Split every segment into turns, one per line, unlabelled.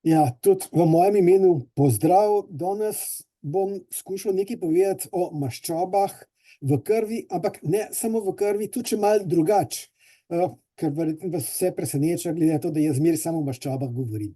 Ja, tudi v mojem imenu pozdrav. Danes bom skušal nekaj povedati o maščobah v krvi, ampak ne samo v krvi, tudi če malo drugače, ker verjetno vas vse preseneča, glede na to, da jaz zmeraj samo o maščobah govorim.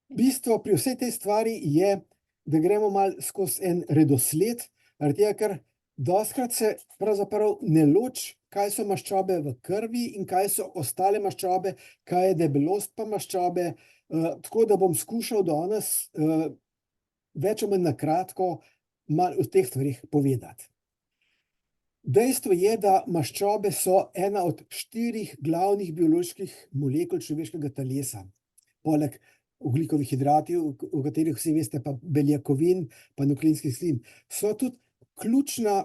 Bistvo pri vsej tej stvari je, da gremo malo skozi en redosled, zaradi tega, ker dostikrat se pravzaprav ne loči, kaj so maščobe v krvi in kaj so ostale maščobe, kaj je debelost pa maščobe. Tako da bom skušal danes več ali manj na kratko malo o teh stvareh povedati. Dejstvo je, da maščobe so ena od 4 glavnih bioloških molekul človeškega telesa. Poleg ogljikovih hidratov, o katerih vsi veste, pa beljakovin, pa nukleinskih kislin, so tudi ključna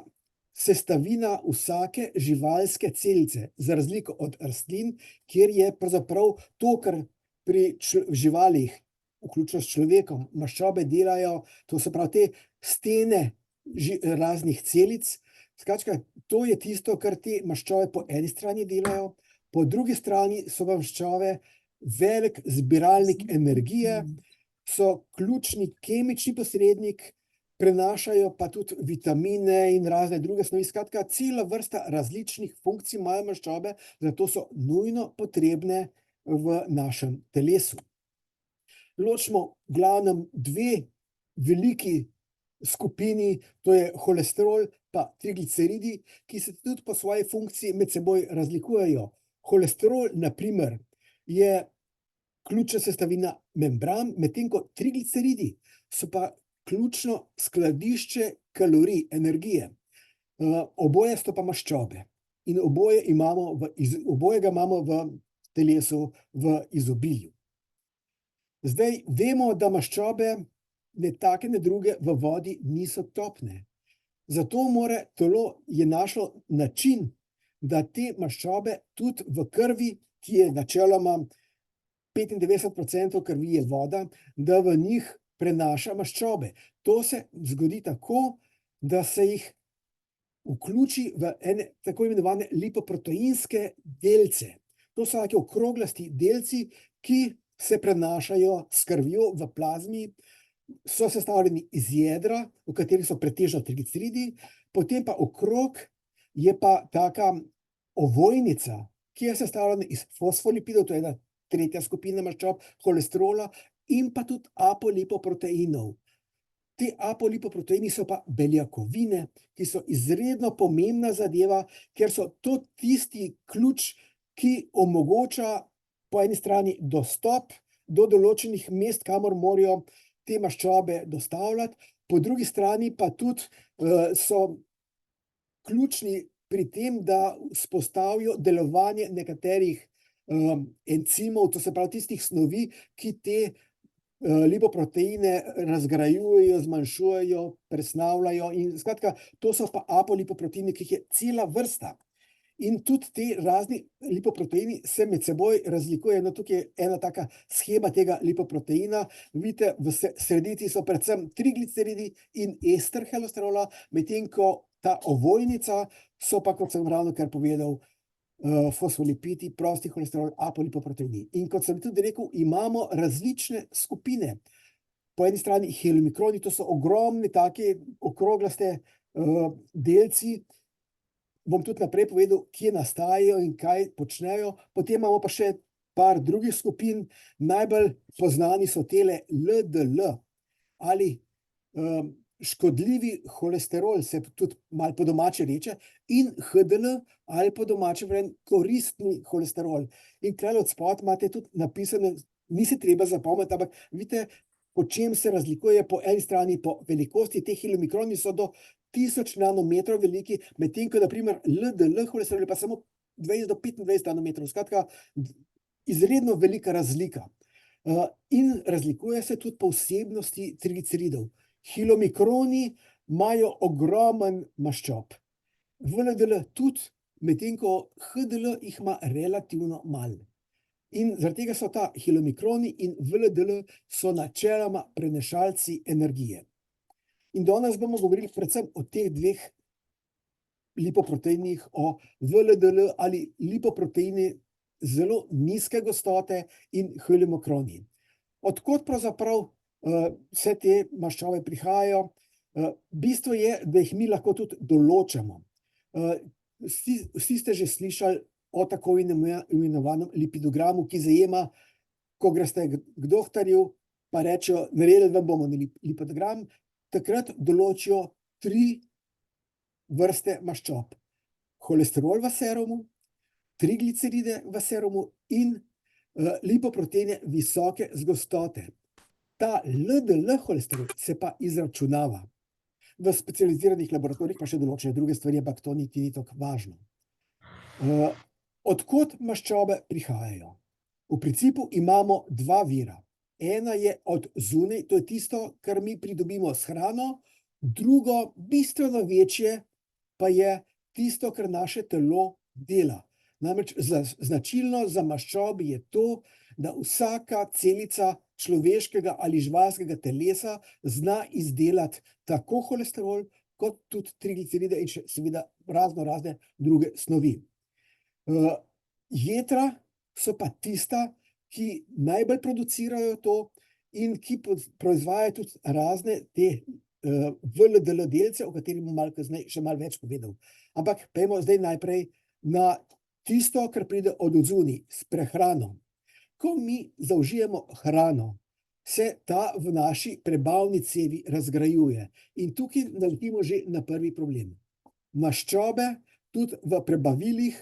sestavina vsake živalske celice, za razliko od rastlin, kjer je pravzaprav to, kar pri živalih, vključno s človekom, maščobe delajo, to se pravi te stene raznih celic. Skratka, to je tisto, kar te maščobe po eni strani delajo, po drugi strani so maščobe velik zbiralnik energije, so ključni kemični posrednik, prenašajo pa tudi vitamine in razne druge snovi. Skratka, cela vrsta različnih funkcij imajo maščobe, zato so nujno potrebne v našem telesu. Ločimo v glavnem 2 veliki skupini, to je holesterol pa trigliceridi, ki se tudi po svoji funkciji med seboj razlikujejo. Holesterol, na primer, je ključna sestavina membran, medtem ko trigliceridi so pa ključno skladišče kalorij, energije. Oboje so pa maščobe in obojega imamo v telesu v izobilju. Zdaj vemo, da maščobe ne take ne druge v vodi niso topne. Zato je našlo način, da te maščobe tudi v krvi, ki je načeloma 95% krvi je voda, da v njih prenaša maščobe. To se zgodi tako, da se jih vključi v ene tako imenovane lipoproteinske delce. To so taki okroglasti delci, ki se prenašajo s krvjo v plazmi, so sestavljeni iz jedra, v katerih so pretežno trigliceridi, potem pa okrog je pa taka ovojnica, ki je sestavljena iz fosfolipidov, to je ena tretja skupina maščob, holesterola in pa tudi apolipoproteinov. Ti apolipoproteini so pa beljakovine, ki so izredno pomembna zadeva, ker so to tisti ključ, ki omogoča po eni strani dostop do določenih mest, kamor morajo te maščobe dostavljati, po drugi strani pa tudi so ključni pri tem, da vzpostavijo delovanje nekaterih encimov, to se pravi tistih snovi, ki te lipoproteine razgrajujejo, zmanjšujejo, presnavljajo in skratka, to so pa apolipoproteini, ki jih je cela vrsta. In tudi ti razni lipoproteini se med seboj razlikujejo. No, tukaj je ena taka shema tega lipoproteina. Vidite, v sredici so predvsem trigliceridi in ester holesterola, medtem ko ta ovojnica so pa, kot sem ravnokar povedal, fosfolipidi, prosti holesterol, apolipoproteini. In kot sem tudi rekel, imamo različne skupine. Po eni strani helomikroni, to so ogromni taki okroglaste delci. Bom tudi naprej povedal, kje nastajajo in kaj počnejo. Potem imamo pa še par drugih skupin. Najbolj poznani so tele LDL ali škodljivi holesterol, se tudi malo po domače reče, in HDL ali po domače koristni holesterol. In tukaj od spodaj imate tudi napisano, ni se treba zapomniti, ampak vidite, po čem se razlikuje. Po eni strani po velikosti, te helomikroni so do 1000 nanometrov veliki, medtem ko na primer LDL holesterol je pa samo 20 do 25 nanometrov. Skratka, izredno velika razlika. In razlikuje se tudi po vsebnosti trigliceridov. Helomikroni imajo ogromen maščob. VLDL tudi, medtem ko HDL jih ima relativno malo. In zaradi tega so ta helomikroni in VLDL so načeloma prenašalci energije. In danes bomo govorili predvsem o teh 2 lipoproteinih, o VLDL ali lipoproteini zelo nizke gostote in heliumokroni. Odkot pravzaprav vse te maščobe prihajajo? Bistvo je, da jih mi lahko tudi določamo. Vsi ste že slišali o tako imenovanem lipidogramu, ki zajema, ko greste k doktorju, pa rečejo, naredili vam bomo lipidogram, takrat določijo 3 vrste maščob. Holesterol v serumu, trigliceride v serumu in lipoproteine visoke gostote. Ta LDL holesterol se pa izračunava. V specializiranih laboratorijih pa še določene druge stvari, ampak to niti ni tako važno. Odkot maščobe prihajajo? V principu imamo 2 vira. Ena je od zunaj, to je tisto, kar mi pridobimo s hrano, drugo, bistveno večje, pa je tisto, kar naše telo dela. Namreč značilno za maščobe je to, da vsaka celica človeškega ali živalskega telesa zna izdelati tako holesterol, kot tudi trigliceride in še seveda razne druge snovi. Jetra so pa tista, ki najbolj producirajo to in ki proizvajajo tudi razne te VLDL delce, o katerih bom malo kasneje še malo več povedal. Ampak pojdimo zdaj najprej na tisto, kar pride od odzunaj, s prehrano. Ko mi zaužijemo hrano, se ta v naši prebavni cevi razgrajuje. In tukaj naletimo že na prvi problem. Maščobe tudi v prebavilih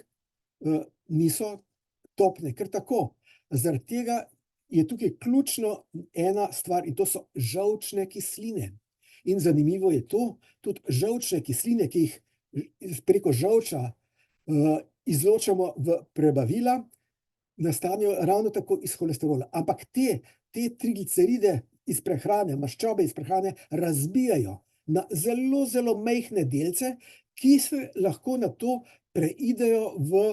niso topne, kar tako. Zaradi tega je tukaj ključno ena stvar in to so žolčne kisline. In zanimivo je to, tudi žolčne kisline, ki jih preko žolča izločamo v prebavila, nastanejo ravno tako iz holesterola. Ampak te trigliceride iz prehrane, maščobe iz prehrane razbijajo na zelo majhne delce, ki se lahko nato preidejo v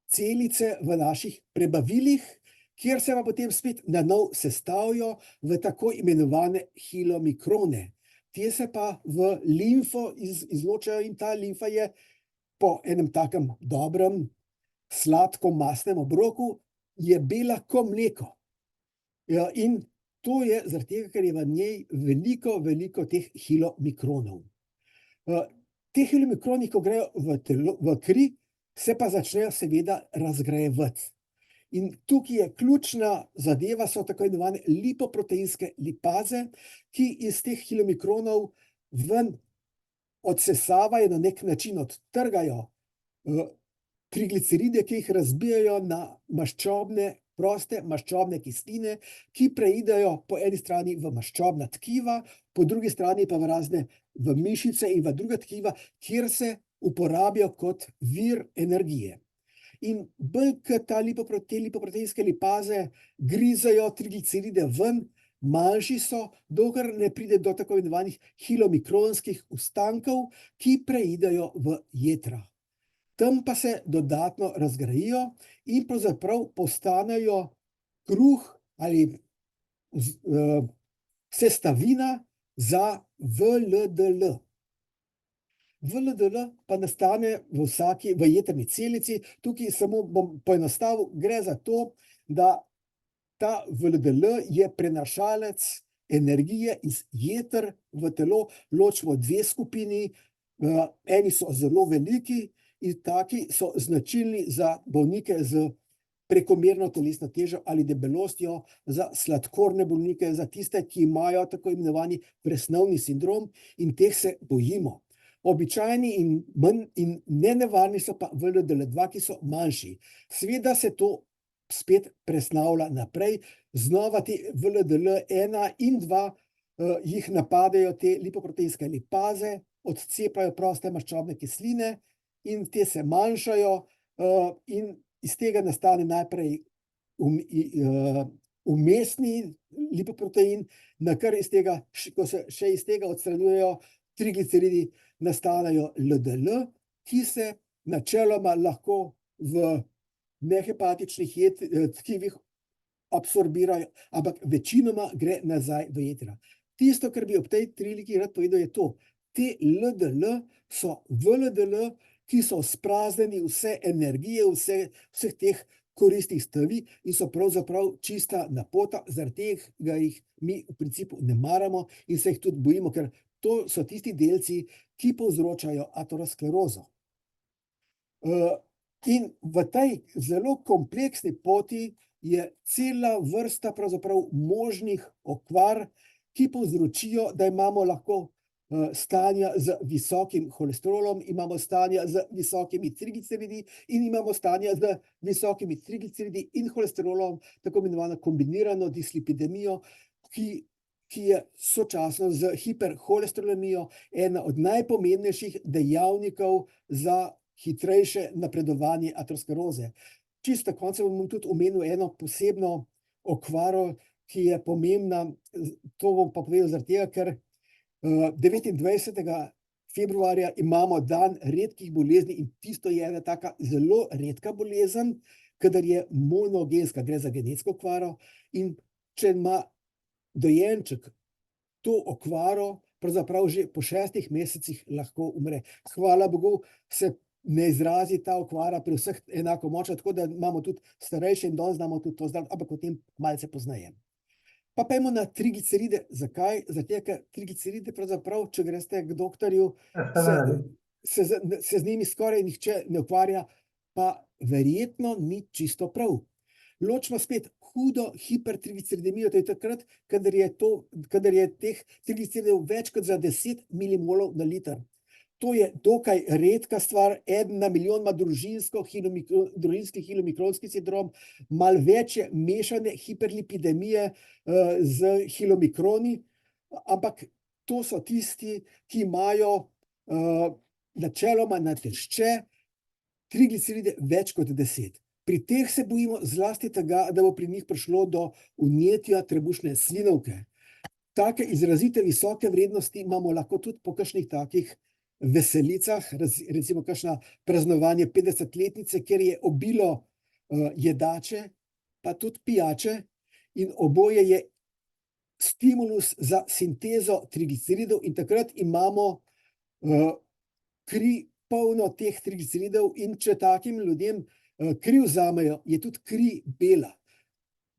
celice v naših prebavilih, kjer se pa potem spet na novo sestavijo v tako imenovane hilomikrone. Te se pa v limfo izločajo in ta limfa je po enem takem dobrem sladko-mastnem obroku je bela ko mleko. In to je zaradi tega, ker je v njej veliko teh hilomikronov. Te hilomikroni, ko grejo v kri, se pa začnejo seveda razgrajevati. In tukaj je ključna zadeva, so tako imenovane lipoproteinske lipaze, ki iz teh hilomikronov ven odsesavajo, na nek način odtrgajo trigliceride, ki jih razbijajo na proste maščobne kisline, ki preidejo po eni strani v maščobna tkiva, po drugi strani pa v mišice in v druga tkiva, kjer se uporabijo kot vir energije. In bolj, ko te lipoproteinske lipaze grizajo trigliceride ven, manjši so, dokler ne pride do tako imenovanih hilomikronskih ostankov, ki preidejo v jetra. Tam pa se dodatno razgrajijo in pravzaprav postanejo kruh ali sestavina za VLDL. VLDL pa nastane v jetrni celici. Tukaj samo bom poenostavil, gre za to, da ta VLDL je prenašalec energije iz jeter v telo. Ločimo 2 skupini, eni so zelo veliki in taki so značilni za bolnike z prekomerno telesno težo ali debelostjo, za sladkorne bolnike, za tiste, ki imajo tako imenovani presnovni sindrom in teh se bojimo. Običajni in nenevarni so pa VLDL2, ki so manjši. Seveda se to spet presnavlja naprej, znova te VLDL1 in 2 jih napadajo te lipoproteinske lipaze, odcepajo proste maščobne kisline in te se manjšajo in iz tega nastane najprej vmesni lipoprotein, nakar iz tega, ko se še iz tega odstranjujejo trigliceridi, nastanejo LDL, ki se načeloma lahko v nehepatičnih tkivih absorbirajo, ampak večinoma gre nazaj v jetra. Tisto, kar bi ob tej priliki rad povedal, je to. Te LDL so VLDL, ki so spraznjeni vse energije, vseh teh koristnih snovi in so pravzaprav čista napota, zaradi tega jih mi v principu ne maramo in se jih tudi bojimo, ker to so tisti delci, ki povzročajo aterosklerozo. In v tej zelo kompleksni poti je cela vrsta pravzaprav možnih okvar, ki povzročijo, da imamo lahko stanja z visokim holesterolom, imamo stanja z visokimi trigliceridi in imamo stanja z visokimi trigliceridi in holesterolom, tako imenovano kombinirano dislipidemijo, ki je sočasno z hiperholesterolemijo ena od najpomembnejših dejavnikov za hitrejše napredovanje ateroskleroze. Čisto na koncu bom tudi omenil eno posebno okvaro, ki je pomembna, to bom pa povedal zaradi tega, ker 29. februarja imamo dan redkih bolezni in tisto je ena taka zelo redka bolezen, kadar je monogenska, gre za genetsko okvaro in če ima dojenček to okvaro, pravzaprav že po 6 mesecih lahko umre. Hvala Bogu se ne izrazi ta okvara pri vseh enako močno, tako da imamo tudi starejše in danes znamo tudi to zdraviti, ampak o tem malce pozneje. Pa pojdimo na trigliceride. Zakaj? Zato, ker trigliceride pravzaprav, če greste k doktorju, se z njimi skoraj nihče ne ukvarja, pa verjetno ni čisto prav. Ločimo spet hudo hipertrigliceridemijo, to je takrat, kadar je teh trigliceridov več kot za 10 milimolov na liter. To je dokaj redka stvar, 1 na milijon ima družinski hilomikronski sindrom, malo več je mešane hiperlipidemije z hilomikroni, ampak to so tisti, ki imajo načeloma na tešče trigliceride več kot 10. Pri teh se bojimo zlasti tega, da bo pri njih prišlo do vnetja trebušne slinavke. Take izrazite visoke vrednosti imamo lahko tudi po kakšnih takih veselicah, recimo kakšna praznovanje 50-letnice, kjer je obilo jedače, pa tudi pijače in oboje je stimulus za sintezo trigliceridov in takrat imamo kri polno teh trigliceridov in če takim ljudem kri vzamejo, je tudi kri bela,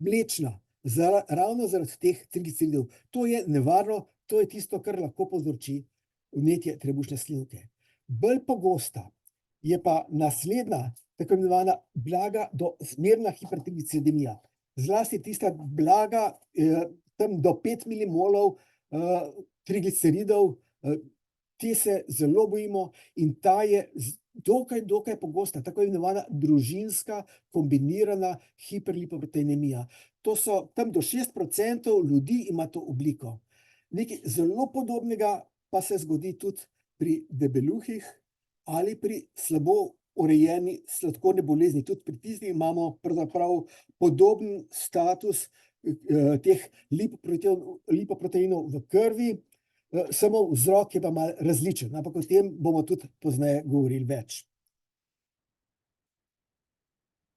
mlečna, ravno zaradi teh trigliceridov. To je nevarno, to je tisto, kar lahko povzroči vnetje trebušne slinavke. Bolj pogosta je pa naslednja, tako imenovana blaga do zmerna hipertrigliceridemija. Zlasti tista blaga, tam do 5 milimolov trigliceridov, te se zelo bojimo in ta je dokaj pogosta, tako imenovana družinska kombinirana hiperlipoproteinemija. To so tam do 6% ljudi ima to obliko. Nekaj zelo podobnega pa se zgodi tudi pri debeluhih ali pri slabo urejeni sladkorni bolezni. Tudi pri tistih imamo pravzaprav podoben status teh lipoproteinov v krvi, samo vzrok je pa malo različen, ampak o tem bomo tudi pozneje govorili več.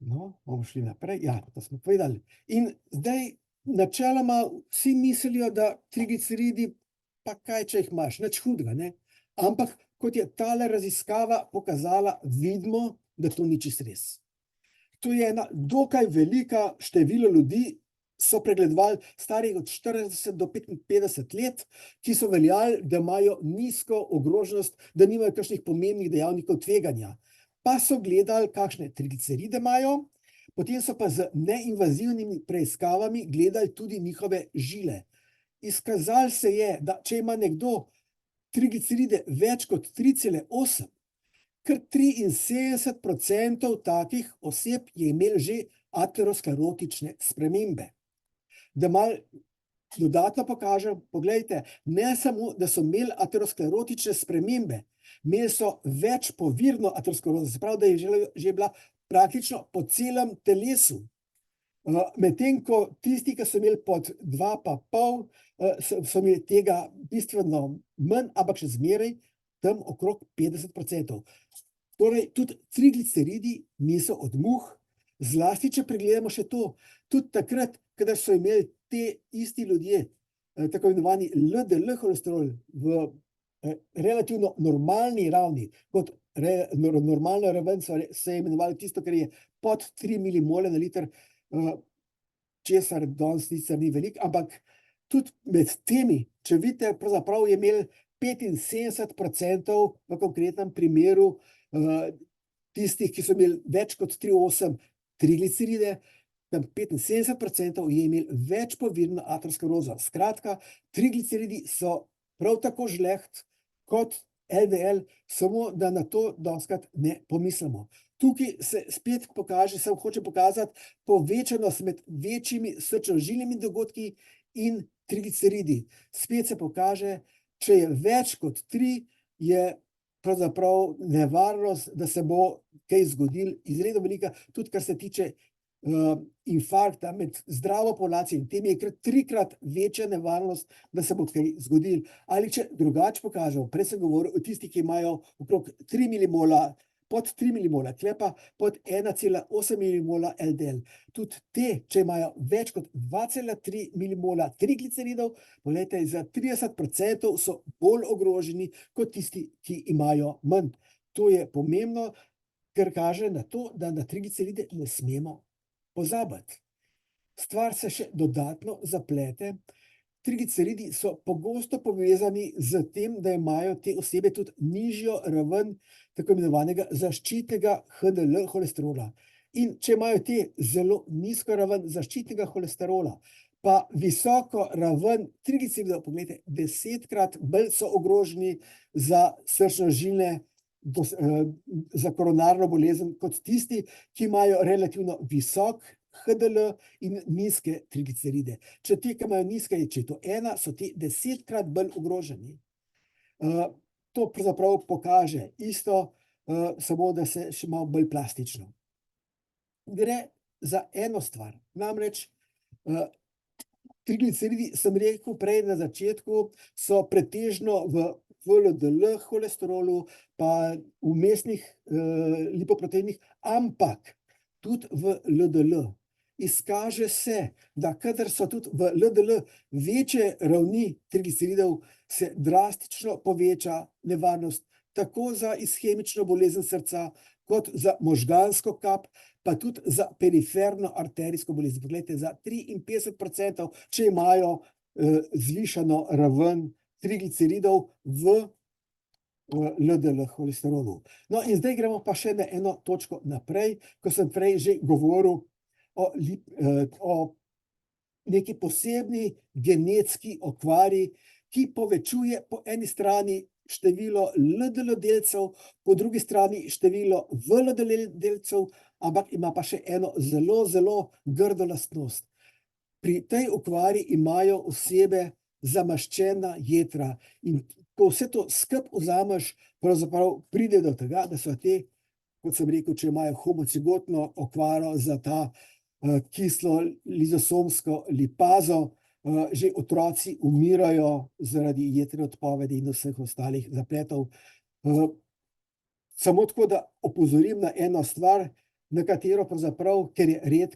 No, bomo šli naprej. Ja, to smo povedali. In zdaj načeloma vsi mislijo, da trigliceridi, pa kaj, če jih imaš, nič hudega, ne? Ampak kot je tale raziskava pokazala, vidimo, da to ni čisto res. To je ena dokaj velika število ljudi, so pregledovali starih od 40 do 55 let, ki so veljali, da imajo nizko ogroženost, da nimajo kakšnih pomembnih dejavnikov tveganja. Pa so gledali, kakšne trigliceride imajo, potem so pa z neinvazivnimi preiskavami gledali tudi njihove žile. Izkazalo se je, da če ima nekdo trigliceride več kot 3,8, kar 73% takih oseb je imel že aterosklerotične spremembe. Da malo dodatno pokažem, poglejte, ne samo, da so imeli aterosklerotične spremembe, imeli so več povirno aterosklerozo, se pravi, da je že bila praktično po celem telesu. Medtem ko tisti, ki so imeli pod 2,5, so imeli tega bistveno manj, ampak še zmeraj tam okrog 50%. Torej, tudi trigliceridi niso od muh, zlasti, če pregledamo še to, tudi takrat, kadar so imeli te isti ljudje, tako imenovani LDL holesterol v relativno normalni ravni, kot normalna raven se je imenovalo tisto, kar je pod 3 milimole na liter, česar danes sicer ni veliko, ampak tudi med temi, če vidite, pravzaprav je imel 75% v konkretnem primeru tistih, ki so imeli več kot 3,8 trigliceride, tam 75% je imel več povirno aterosklerozo. Skratka, trigliceridi so prav tako žleht kot LDL, samo da na to dostikrat ne pomislimo. Tukaj se spet pokaže, se hoče pokazati povečanost med večjimi srčno-žilnimi dogodki in trigliceridi. Spet se pokaže, če je več kot 3, je pravzaprav nevarnost, da se bo kaj zgodilo, izredno velika, tudi kar se tiče infarkta med zdravo populacijo in tem je kar 3-krat večja nevarnost, da se bo kaj zgodilo. Ali če drugače pokažemo, prej sem govoril o tistih, ki imajo okrog 3 milimola, pod 3 milimola, tule pa pod 1,8 milimola LDL. Tudi te, če imajo več kot 2,3 milimola trigliceridov, poglejte, za 30% so bolj ogroženi kot tisti, ki imajo manj. To je pomembno, ker kaže na to, da na trigliceride ne smemo pozabiti. Stvar se še dodatno zaplete. Trigliceridi so pogosto povezani z tem, da imajo te osebe tudi nižjo raven tako imenovanega zaščitnega HDL holesterola. In če imajo te zelo nizko raven zaščitnega holesterola, pa visoko raven trigliceridov, pogledajte, 10-krat bolj so ogroženi za srčno-žilne, za koronarno bolezen, kot tisti, ki imajo relativno visok HDL in nizke trigliceride. Če te, ki imajo nizke, če je to 1, so ti 10-krat bolj ogroženi. To pravzaprav pokaže isto, samo da se še malo bolj plastično. Gre za eno stvar, namreč trigliceridi, sem rekel prej na začetku, so pretežno v VLDL holesterolu, pa vmesnih lipoproteinih, ampak tudi v LDL. Izkaže se, da kadar so tudi v LDL večje ravni trigliceridov, se drastično poveča nevarnost tako za ishemično bolezen srca, kot za možgansko kap, pa tudi za periferno arterijsko bolezen. Poglejte, za 53%, če imajo zvišano raven trigliceridov v LDL holesterolu. No, in zdaj gremo pa še na eno točko naprej, ko sem prej že govoril o neki posebni genetski okvari, ki povečuje po eni strani število LDL delcev, po drugi strani število VLDL delcev, ampak ima pa še eno zelo, zelo grdo lastnost. Pri tej okvari imajo osebe zamaščena jetra in ko vse to skupaj vzameš, pravzaprav pride do tega, da so te, kot sem rekel, če imajo homocigotno okvaro za ta kislo lizosomsko lipazo, že otroci umirajo zaradi jetrne odpovedi in vseh ostalih zapletov. Samo tako, da opozorim na eno stvar, na katero pravzaprav, ker je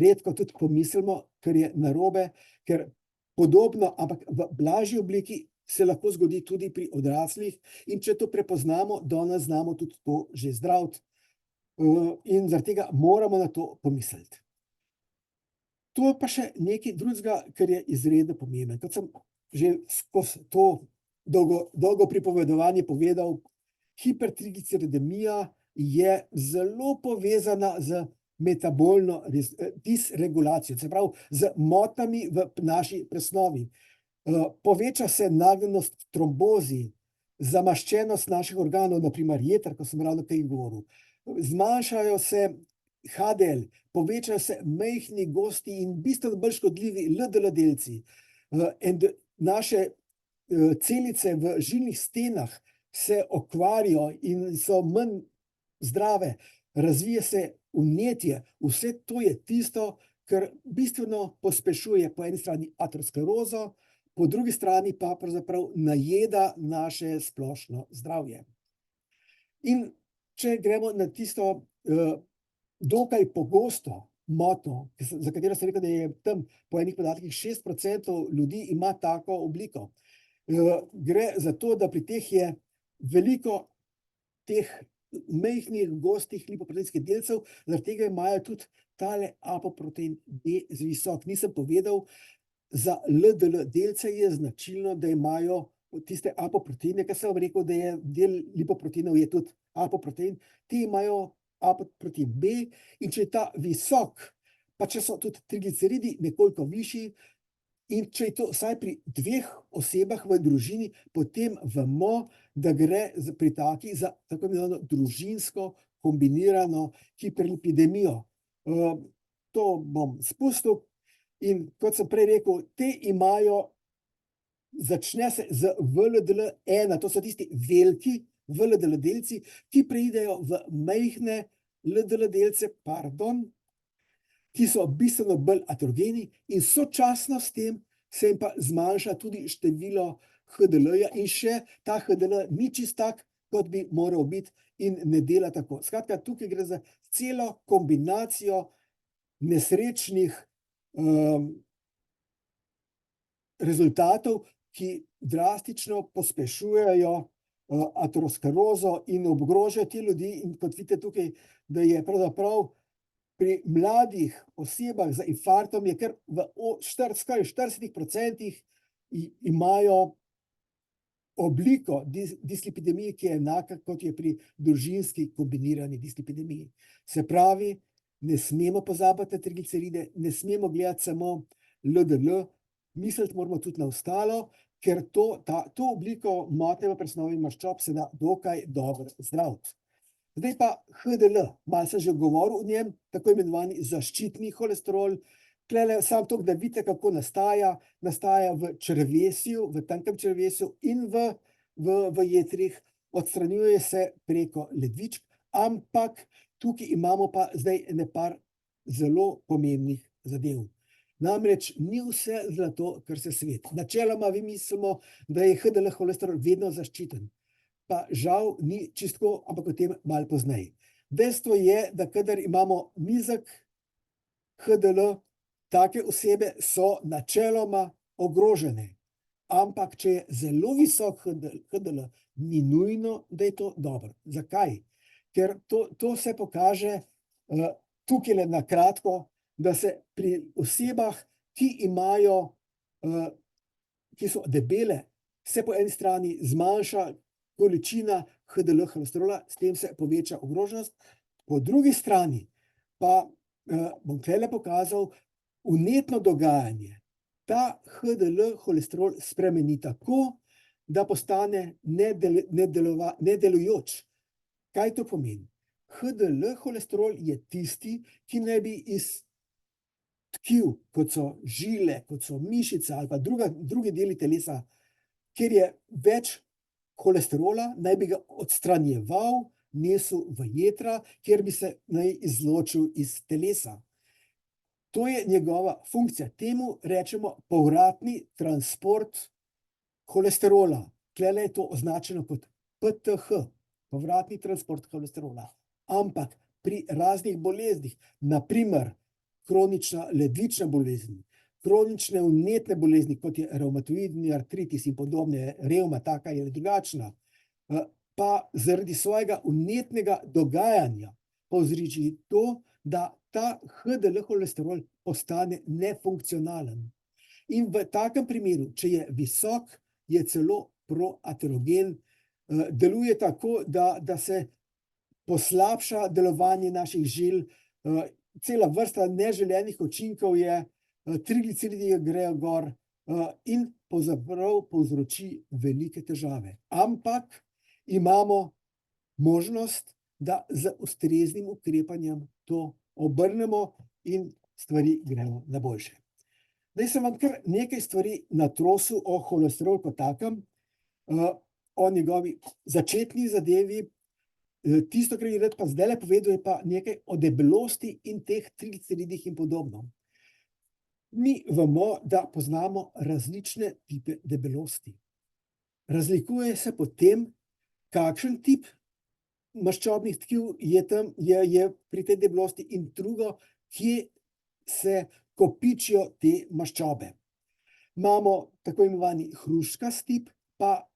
redko tudi pomislimo, ker je narobe, ker podobno, ampak v blažji obliki se lahko zgodi tudi pri odraslih in če to prepoznamo, danes znamo tudi to že zdraviti in zaradi tega moramo na to pomisliti. To je pa še nekaj drugega, kar je izredno pomembno. Kot sem že skozi to dolgo pripovedovanje povedal, hipertrigliceridemija je zelo povezana z metabolno disregulacijo, se pravi z motnjami v naši presnovi. Poveča se nagnjenost k trombozi, zamaščenost naših organov, na primer jeter, ko sem ravno kaj govoril. Zmanjšajo se HDL, povečajo se majhni, gosti in bistveno bolj škodljivi LDL delci. Naše celice v žilnih stenah se okvarijo in so manj zdrave, razvije se vnetje. Vse to je tisto, kar bistveno pospešuje po eni strani aterosklerozo, po drugi strani pa pravzaprav najeda naše splošno zdravje. In če gremo na tisto dokaj pogosto motnjo, za katero sem rekel, da je tam po enih podatkih 6% ljudi ima tako obliko. Gre za to, da pri teh je veliko teh majhnih, gostih lipoproteinskih delcev, zaradi tega imajo tudi tale apoprotein B visok. Nisem povedal, za LDL delce je značilno, da imajo tiste apoproteine, kar sem vam rekel, da je del lipoproteinov je tudi apoprotein, ti imajo apoprotein B in če je ta visok, pa če so tudi trigliceridi nekoliko višji, in če je to vsaj pri 2 osebah v družini, potem vemo, da gre pri takih za tako imenovano družinsko kombinirano hiperlipidemijo. To bom spustil in kot sem prej rekel, te imajo, začne se z VLDL1, to so tisti veliki VLDL delci, ki preidejo v majhne LDL delce, ki so bistveno bolj aterogeni in sočasno s tem se jim pa zmanjša tudi število HDL-ja in še ta HDL ni čist tak, kot bi moral biti in ne dela tako. Skratka, tukaj gre za celo kombinacijo nesrečnih rezultatov, ki drastično pospešujejo aterosklerozo in ogrožajo te ljudi in kot vidite tukaj, da je pravzaprav pri mladih osebah z infarktom je kar v skoraj 40% imajo obliko dislipidemije, ki je enaka, kot je pri družinski kombinirani dislipidemiji. Se pravi, ne smemo pozabiti na trigliceride, ne smemo gledati samo LDL, misliti moramo tudi na ostalo, ker to obliko motnje v presnovi maščob se da dokaj dobro zdraviti. Zdaj pa HDL, malo sem že govoril o njem, tako imenovani zaščitni holesterol. Tukaj samo to, da vidite, kako nastaja. Nastaja v črevesju, v tankem črevesju in v jetrih, odstranjuje se preko ledvičk, ampak tukaj imamo pa zdaj ene par zelo pomembnih zadev. Namreč ni vse zlato, kar se sveti. Načeloma mi mislimo, da je HDL holesterol vedno zaščiten. Pa žal ni čisto, ampak o tem malo pozneje. Dejstvo je, da kadar imamo nizek HDL, take osebe so načeloma ogrožene. Ampak če je zelo visok HDL, ni nujno, da je to dobro. Zakaj? Ker to se pokaže tukaj na kratko, da se pri osebah, ki so debele, se po eni strani zmanjša količina HDL holesterola, s tem se poveča ogroženost. Po drugi strani pa bom tukaj pokazal vnetno dogajanje. Ta HDL holesterol spremeni tako, da postane nedelujoč. Kaj to pomeni? HDL holesterol je tisti, ki naj bi iz tkiv, kot so žile, kot so mišice ali pa drugi deli telesa, kjer je več holesterola, naj bi ga odstranjeval, nesel v jetra, kjer bi se naj izločil iz telesa. To je njegova funkcija. Temu rečemo povratni transport holesterola. Tukaj je to označeno kot PTH, povratni transport holesterola. Ampak pri raznih boleznih, na primer kronična ledvična bolezen, kronične vnetne bolezni, kot je revmatoidni artritis in podobne, revma, taka je drugačna, pa zaradi svojega vnetnega dogajanja povzroči to, da ta HDL holesterol postane nefunkcionalen. In v takem primeru, če je visok, je celo proaterogen, deluje tako, da se poslabša delovanje naših žil, cela vrsta neželenih učinkov je, trigliceridi grejo gor in pravzaprav povzroči velike težave. Ampak imamo možnost, da z ustreznim ukrepanjem to obrnemo in stvari grejo na boljše. Zdaj sem vam kar nekaj stvari natrosil o holesterolu kot takem, o njegovi začetni zadevi. Tisto, kar je rad pa zdajle povedal, je pa nekaj o debelosti in teh trigliceridih in podobno. Mi vemo, da poznamo različne tipe debelosti. Razlikuje se po tem, kakšen tip maščobnih tkiv je pri tej debelosti in drugo, kje se kopičijo te maščobe. Imamo tako imenovani hruščkast tip, pa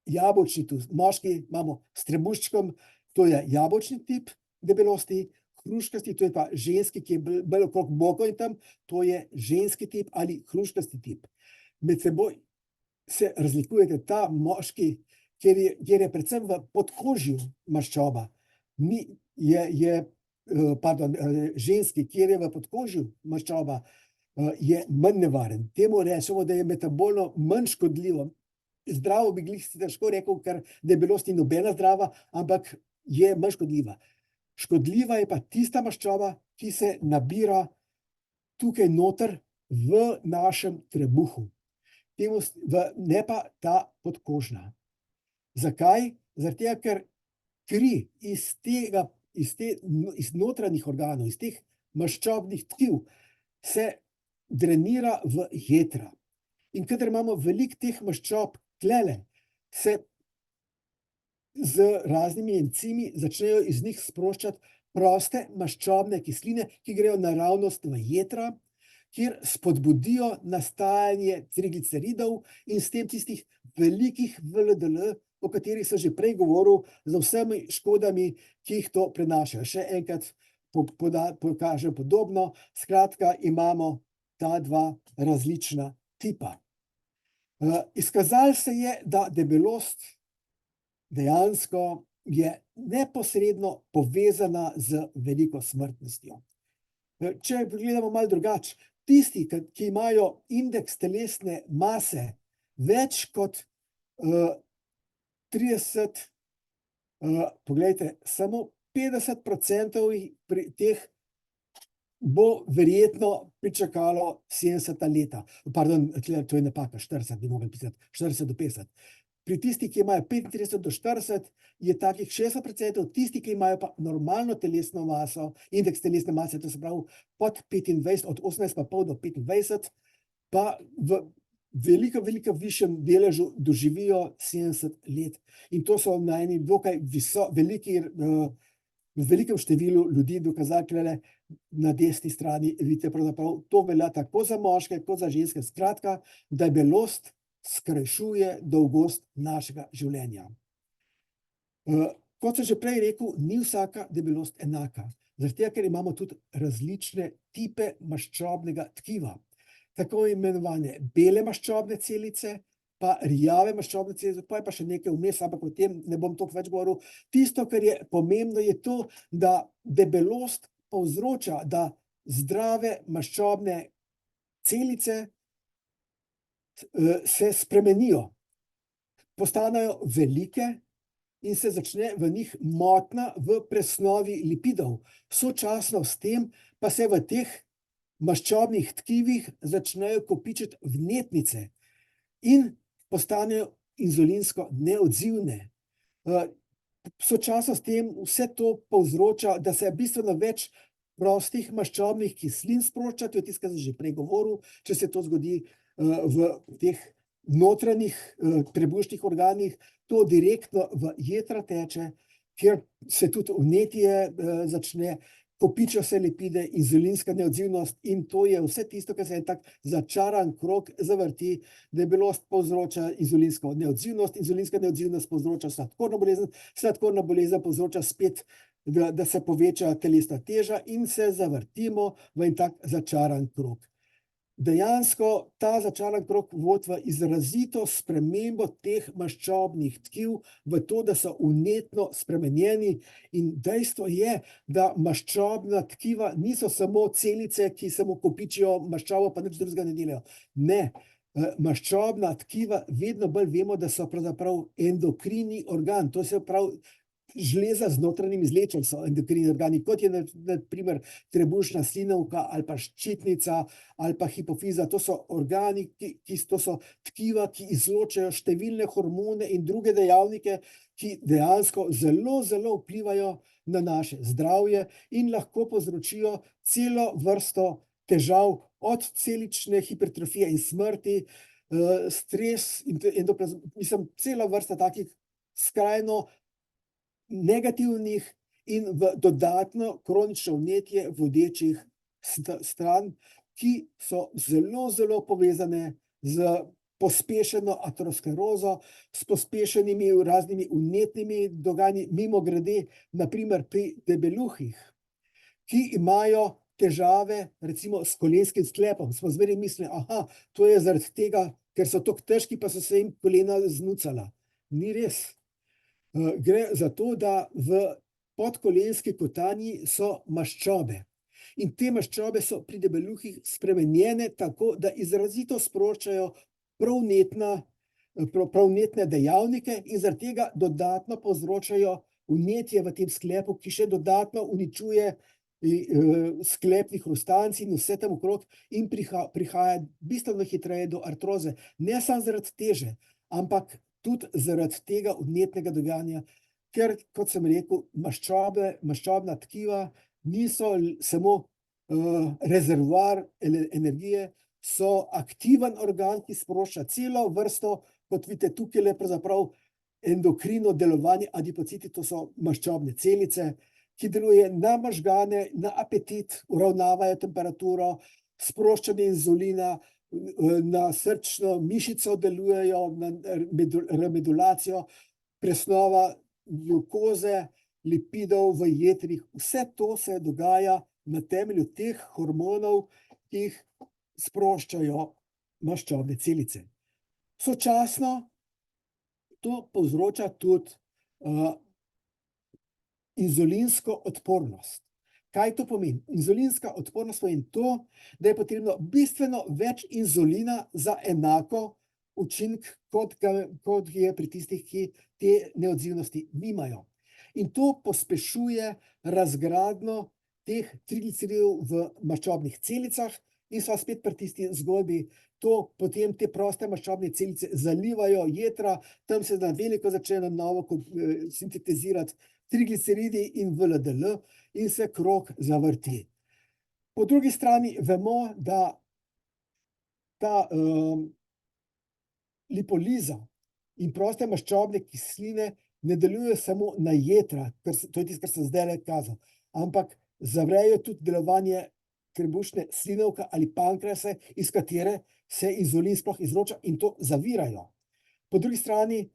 jabolčni, moški imamo s trebuščkom, To je jabolčni tip debelosti, hruškasti, to je pa ženski, ki je bolj okrog bokov in tam, to je ženski tip ali hruškasti tip. Med seboj se razlikujete ta moški, kjer je predvsem v podkožju maščoba, ženski, kjer je v podkožju maščoba, je manj nevaren. Temu rečemo, da je metabolno manj škodljivo. Zdravo bi glih si težko rekel, ker debelost ni nobena zdrava, ampak je manj škodljiva. Škodljiva je pa tista maščoba, ki se nabira tukaj noter v našem trebuhu. Ne pa ta podkožna. Zakaj? Zaradi tega, ker kri iz notranjih organov, iz teh maščobnih tkiv se drenira v jetra. In kadar imamo veliko teh maščob tlele, se z raznimi encimi začnejo iz njih sproščati proste maščobne kisline, ki grejo naravnost v jetra, kjer spodbudijo nastajanje trigliceridov in s tem tistih velikih VLDL, o katerih sem že prej govoril, z vsemi škodami, ki jih to prenaša. Še enkrat pokažem podobno. Skratka, imamo ta dva različna tipa. Izkazalo se je, da debelost dejansko je neposredno povezana z veliko smrtnostjo. Če pogledamo malo drugače, tisti, ki imajo indeks telesne mase več kot 30, poglejte, samo 50% pri teh bo verjetno pričakalo 70 leta. Pardon, to je napaka, 40 bi mogli pisati, 40 do 50. Pri tistih, ki imajo 35 do 40, je takih 60%, tisti, ki imajo pa normalno telesno maso, indeks telesne mase, to se pravi pod 25, od 18,5 do 25, pa v veliko višjem deležu doživijo 70 let. In to so na eni dokaj velikem številu ljudi dokazali, tukaj na desni strani, vidite, pravzaprav to velja tako za moške, kot za ženske. Skratka, debelost skrajšuje dolgost našega življenja. Kot sem že prej rekel, ni vsaka debelost enaka. Zaradi tega, ker imamo tudi različne tipe maščobnega tkiva. Tako imenovane bele maščobne celice, pa rjave maščobne celice, pa je pa še nekaj vmes, ampak o tem ne bom toliko več govoril. Tisto, kar je pomembno, je to, da debelost povzroča, da zdrave maščobne celice se spremenijo, postanejo velike in se začne v njih motnja v presnovi lipidov. Sočasno s tem pa se v teh maščobnih tkivih začnejo kopičiti vnetnice in postanejo inzulinsko neodzivne. Sočasno s tem vse to povzroča, da se bistveno več prostih maščobnih kislin sprošča, to je tisto, kar sem že prej govoril, če se to zgodi v teh notranjih trebušnih organih, to direktno v jetra teče, kjer se tudi vnetje začne, kopičijo se lipide, inzulinska neodzivnost in to je vse tisto, kar se je tak začaran krog zavrti. Debelost povzroča inzulinsko neodzivnost, inzulinska neodzivnost povzroča sladkorno bolezen, sladkorna bolezen povzroča spet, da se poveča telesna teža in se zavrtimo v en tak začaran krog. Dejansko ta začaran krog vodi v izrazito spremembo teh maščobnih tkiv, v to, da so vnetno spremenjeni, in dejstvo je, da maščobna tkiva niso samo celice, ki samo kopičijo maščobo, pa nič drugega ne delajo. Ne, maščobna tkiva vedno bolj vemo, da so pravzaprav endokrini organ, to se pravi žleza z notranjim izlečem so endokrini organi, kot je na primer trebušna slinavka ali pa ščitnica ali pa hipofiza. To so organi, to so tkiva, ki izločajo številne hormone in druge dejavnike, ki dejansko zelo vplivajo na naše zdravje in lahko povzročijo celo vrsto težav, od celične hipertrofije in smrti, stres, cela vrsta takih skrajno negativnih in v dodatno kronično vnetje vodečih stran, ki so zelo povezane z pospešeno aterosklerozo, s pospešenimi raznimi vnetnimi dogajanji, mimogrede, naprimer pri debeluhih, ki imajo težave recimo s kolenskim sklepom. Smo zmeraj mislili, to je zaradi tega, ker so tako težki, pa so se jim kolena znucala. Ni res. Gre za to, da v podkolenski kotanji so maščobe. In te maščobe so pri debeluhih spremenjene tako, da izrazito sproščajo pravnetne dejavnike in zaradi tega dodatno povzročajo vnetje v tem sklepu, ki še dodatno uničuje sklepnih hrustanc in vse tam okrog in prihaja bistveno hitreje do artroze. Ne samo zaradi teže, ampak tudi zaradi tega vnetnega dogajanja, ker, kot sem rekel, maščobna tkiva niso samo rezervoar energije, so aktiven organ, ki sprošča celo vrsto, kot vidite tukaj, pravzaprav endokrino delovanje adipociti, to so maščobne celice, ki deluje na možgane, na apetit, uravnavajo temperaturo, sproščanje inzulina, na srčno mišico delujejo, na remodulacijo, presnova glukoze, lipidov v jetrih. Vse to se dogaja na temelju teh hormonov, ki jih sproščajo maščobne celice. Sočasno to povzroča tudi inzulinsko odpornost. Kaj to pomeni? Inzulinska odpornost pomeni to, da je potrebno bistveno več inzulina za enako učinek, kot je pri tistih, ki te neodzivnosti nimajo. In to pospešuje razgradnjo teh trigliceridov v maščobnih celicah in sva spet pri tisti zgodbi. To potem te proste maščobne celice zalivajo jetra, tam se na veliko začne na novo sintetizirati trigliceridi in VLDL in se krog zavrti. Po drugi strani vemo, da ta lipoliza in proste maščobne kisline ne delujejo samo na jetra, to je tisto, kar sem zdajle kazal, ampak zavrejo tudi delovanje trebušne slinavke ali pankreasa, iz katere se inzulin sploh izloča in to zavirajo. Po drugi strani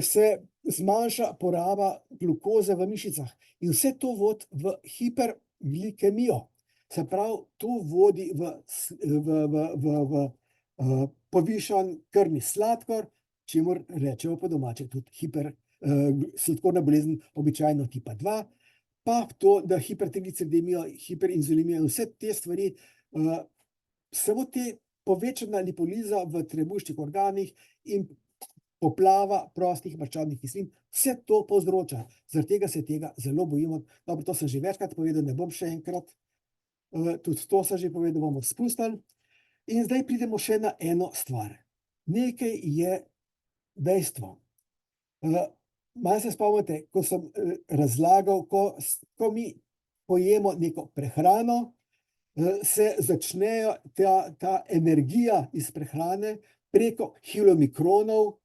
se zmanjša poraba glukoze v mišicah in vse to vodi v hiperglikemijo. Se pravi, to vodi v povišan krvni sladkor, čemur rečemo po domače tudi sladkorna bolezen, običajno tipa 2, pa to, da hipertrigliceridemijo, hiperinzulimijo in vse te stvari, samo te povečana lipoliza v trebušnih organih in poplava prostih maščobnih kislin, vse to povzroča. Zaradi tega se tega zelo bojimo. Dobro, to sem že večkrat povedal, ne bom še enkrat. Tudi to sem že povedal, bomo spustili. In zdaj pridemo še na eno stvar. Nekaj je dejstvo. Malo se spomnite, ko sem razlagal, ko mi pojemo neko prehrano, se začnejo ta energija iz prehrane preko kilomikronov,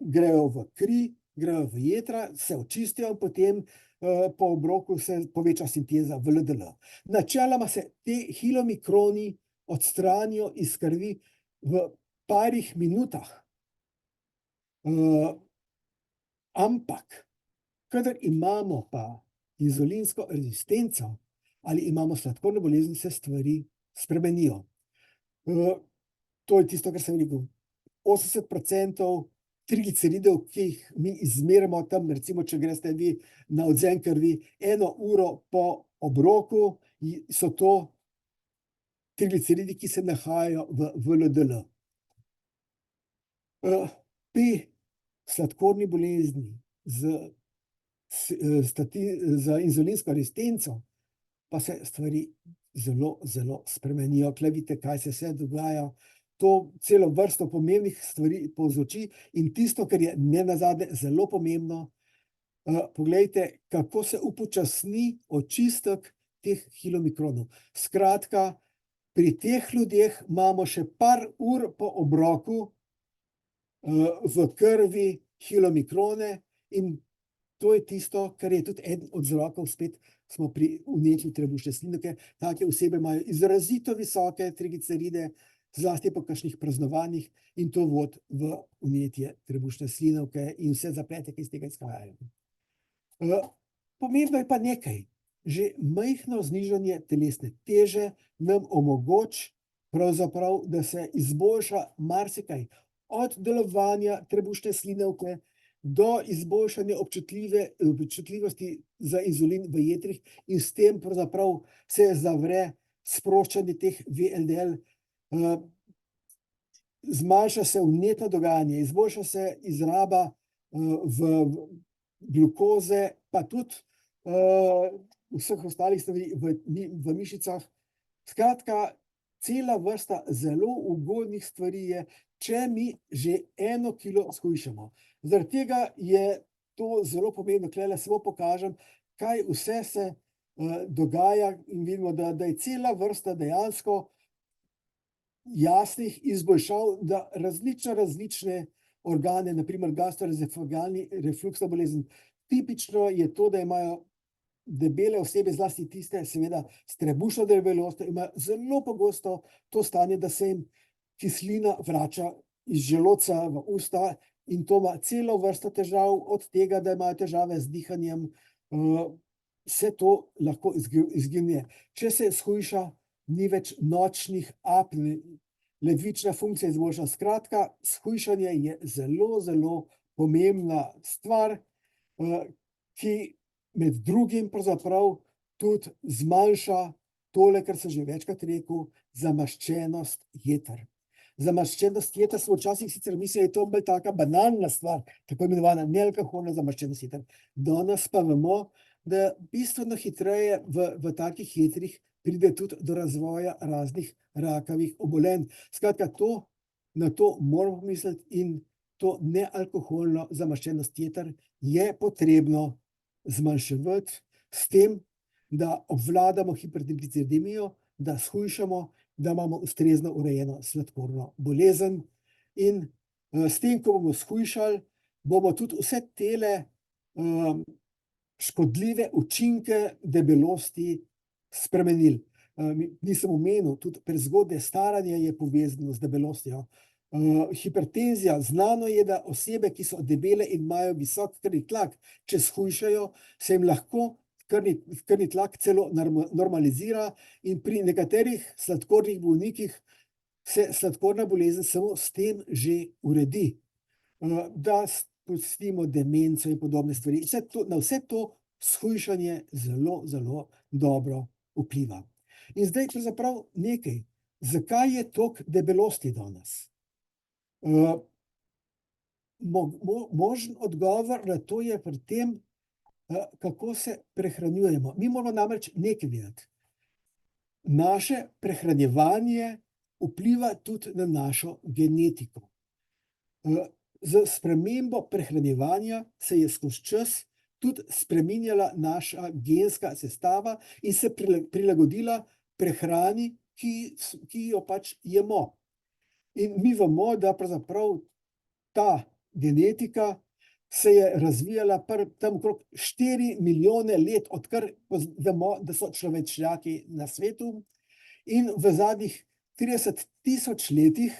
grejo v kri, grejo v jetra, se očistijo in potem po obroku se poveča sinteza VLDL. Načeloma se te kilomikroni odstranijo iz krvi v parih minutah. Ampak, kadar imamo pa inzulinsko rezistenco ali imamo sladkorno bolezen, se stvari spremenijo. To je tisto, kar sem rekel. 80% trigliceridov, ki jih mi izmerimo tam, recimo, če greste vi na odvzem krvi 1 uro po obroku, so to trigliceridi, ki se nahajajo v VLDL. Pri sladkorni bolezni z inzulinsko rezistenco pa se stvari zelo, zelo spremenijo. Tule vidite, kaj se vse dogaja. To celo vrsto pomembnih stvari povzroči in tisto, kar je nenazadnje zelo pomembno, poglejte, kako se upočasni očistek teh kilomikronov. Skratka, pri teh ljudeh imamo še par ur po obroku v krvi kilomikrone in to je tisto, kar je tudi eden od vzrokov, spet smo pri vnetju trebušne slinavke. Take osebe imajo izrazito visoke trigliceride, zlasti po kakšnih praznovanjih, in to vodi v vnetje trebušne slinavke in vse zaplete, ki iz tega izhajajo. Pomembno je pa nekaj. Že majhno znižanje telesne teže nam omogoči pravzaprav, da se izboljša marsikaj. Od delovanja trebušne slinavke do izboljšanja občutljivosti za inzulin v jetrih in s tem pravzaprav se zavre sproščanje teh VLDL, zmanjša se vnetno dogajanje, izboljša se izraba v glukoze, pa tudi vseh ostalih stvari v mišicah. Skratka, cela vrsta zelo ugodnih stvari je, če mi že 1 kilo shujšamo. Zaradi tega je to zelo pomembno. Tulele samo pokažem, kaj vse se dogaja in vidimo, da je cela vrsta dejansko jasnih izboljšav, da različne organe, na primer gastroezofagalni refluksna bolezen. Tipično je to, da imajo debele osebe, zlasti tiste, seveda s trebušno debelostjo, imajo zelo pogosto to stanje, da se jim kislina vrača iz želodca v usta in to ima celo vrsto težav, od tega, da imajo težave z dihanjem, vse to lahko izgine. Če se shujša, ni več nočnih apnij, ledvična funkcija izboljša. Skratka, shujšanje je zelo, zelo pomembna stvar, ki med drugim pravzaprav tudi zmanjša tole, kar sem že večkrat rekel, zamaščenost jeter. Zamaščenost jeter smo včasih sicer mislili, da je to bolj taka banalna stvar, tako imenovana nealkoholna zamaščenost jeter. Danes pa vemo, da bistveno hitreje v takih jetrih pride tudi do razvoja raznih rakavih obolenj. Skratka, na to moramo misliti in to nealkoholno zamaščenost jeter je potrebno zmanjševati s tem, da obvladamo hipertrigliceridemijo, da shujšamo, da imamo ustrezno urejeno sladkorno bolezen in s tem, ko bomo shujšali, bomo tudi vse tele škodljive učinke debelosti spremenili. Nisem omenil, tudi prezgodnje staranje je povezano z debelostjo. Hipertenzija, znano je, da osebe, ki so debele in imajo visok krvni tlak, če shujšajo, se jim lahko krvni tlak celo normalizira in pri nekaterih sladkornih bolnikih se sladkorna bolezen samo s tem že uredi. Da pustimo demenco in podobne stvari. Na vse to shujšanje zelo, zelo dobro vpliva. In zdaj pravzaprav nekaj, zakaj je toliko debelosti danes? Možen odgovor na to je pri tem, kako se prehranjujemo. Mi moramo namreč nekaj vedeti. Naše prehranjevanje vpliva tudi na našo genetiko. Z spremembo prehranjevanja se je skozi čas tudi spreminjala naša genska sestava in se prilagodila prehrani, ki jo pač jemo. In mi vemo, da pravzaprav ta genetika se je razvijala tam okrog 4 milijone let, odkar vemo, da so človečnjaki na svetu. In v zadnjih 30 tisoč letih,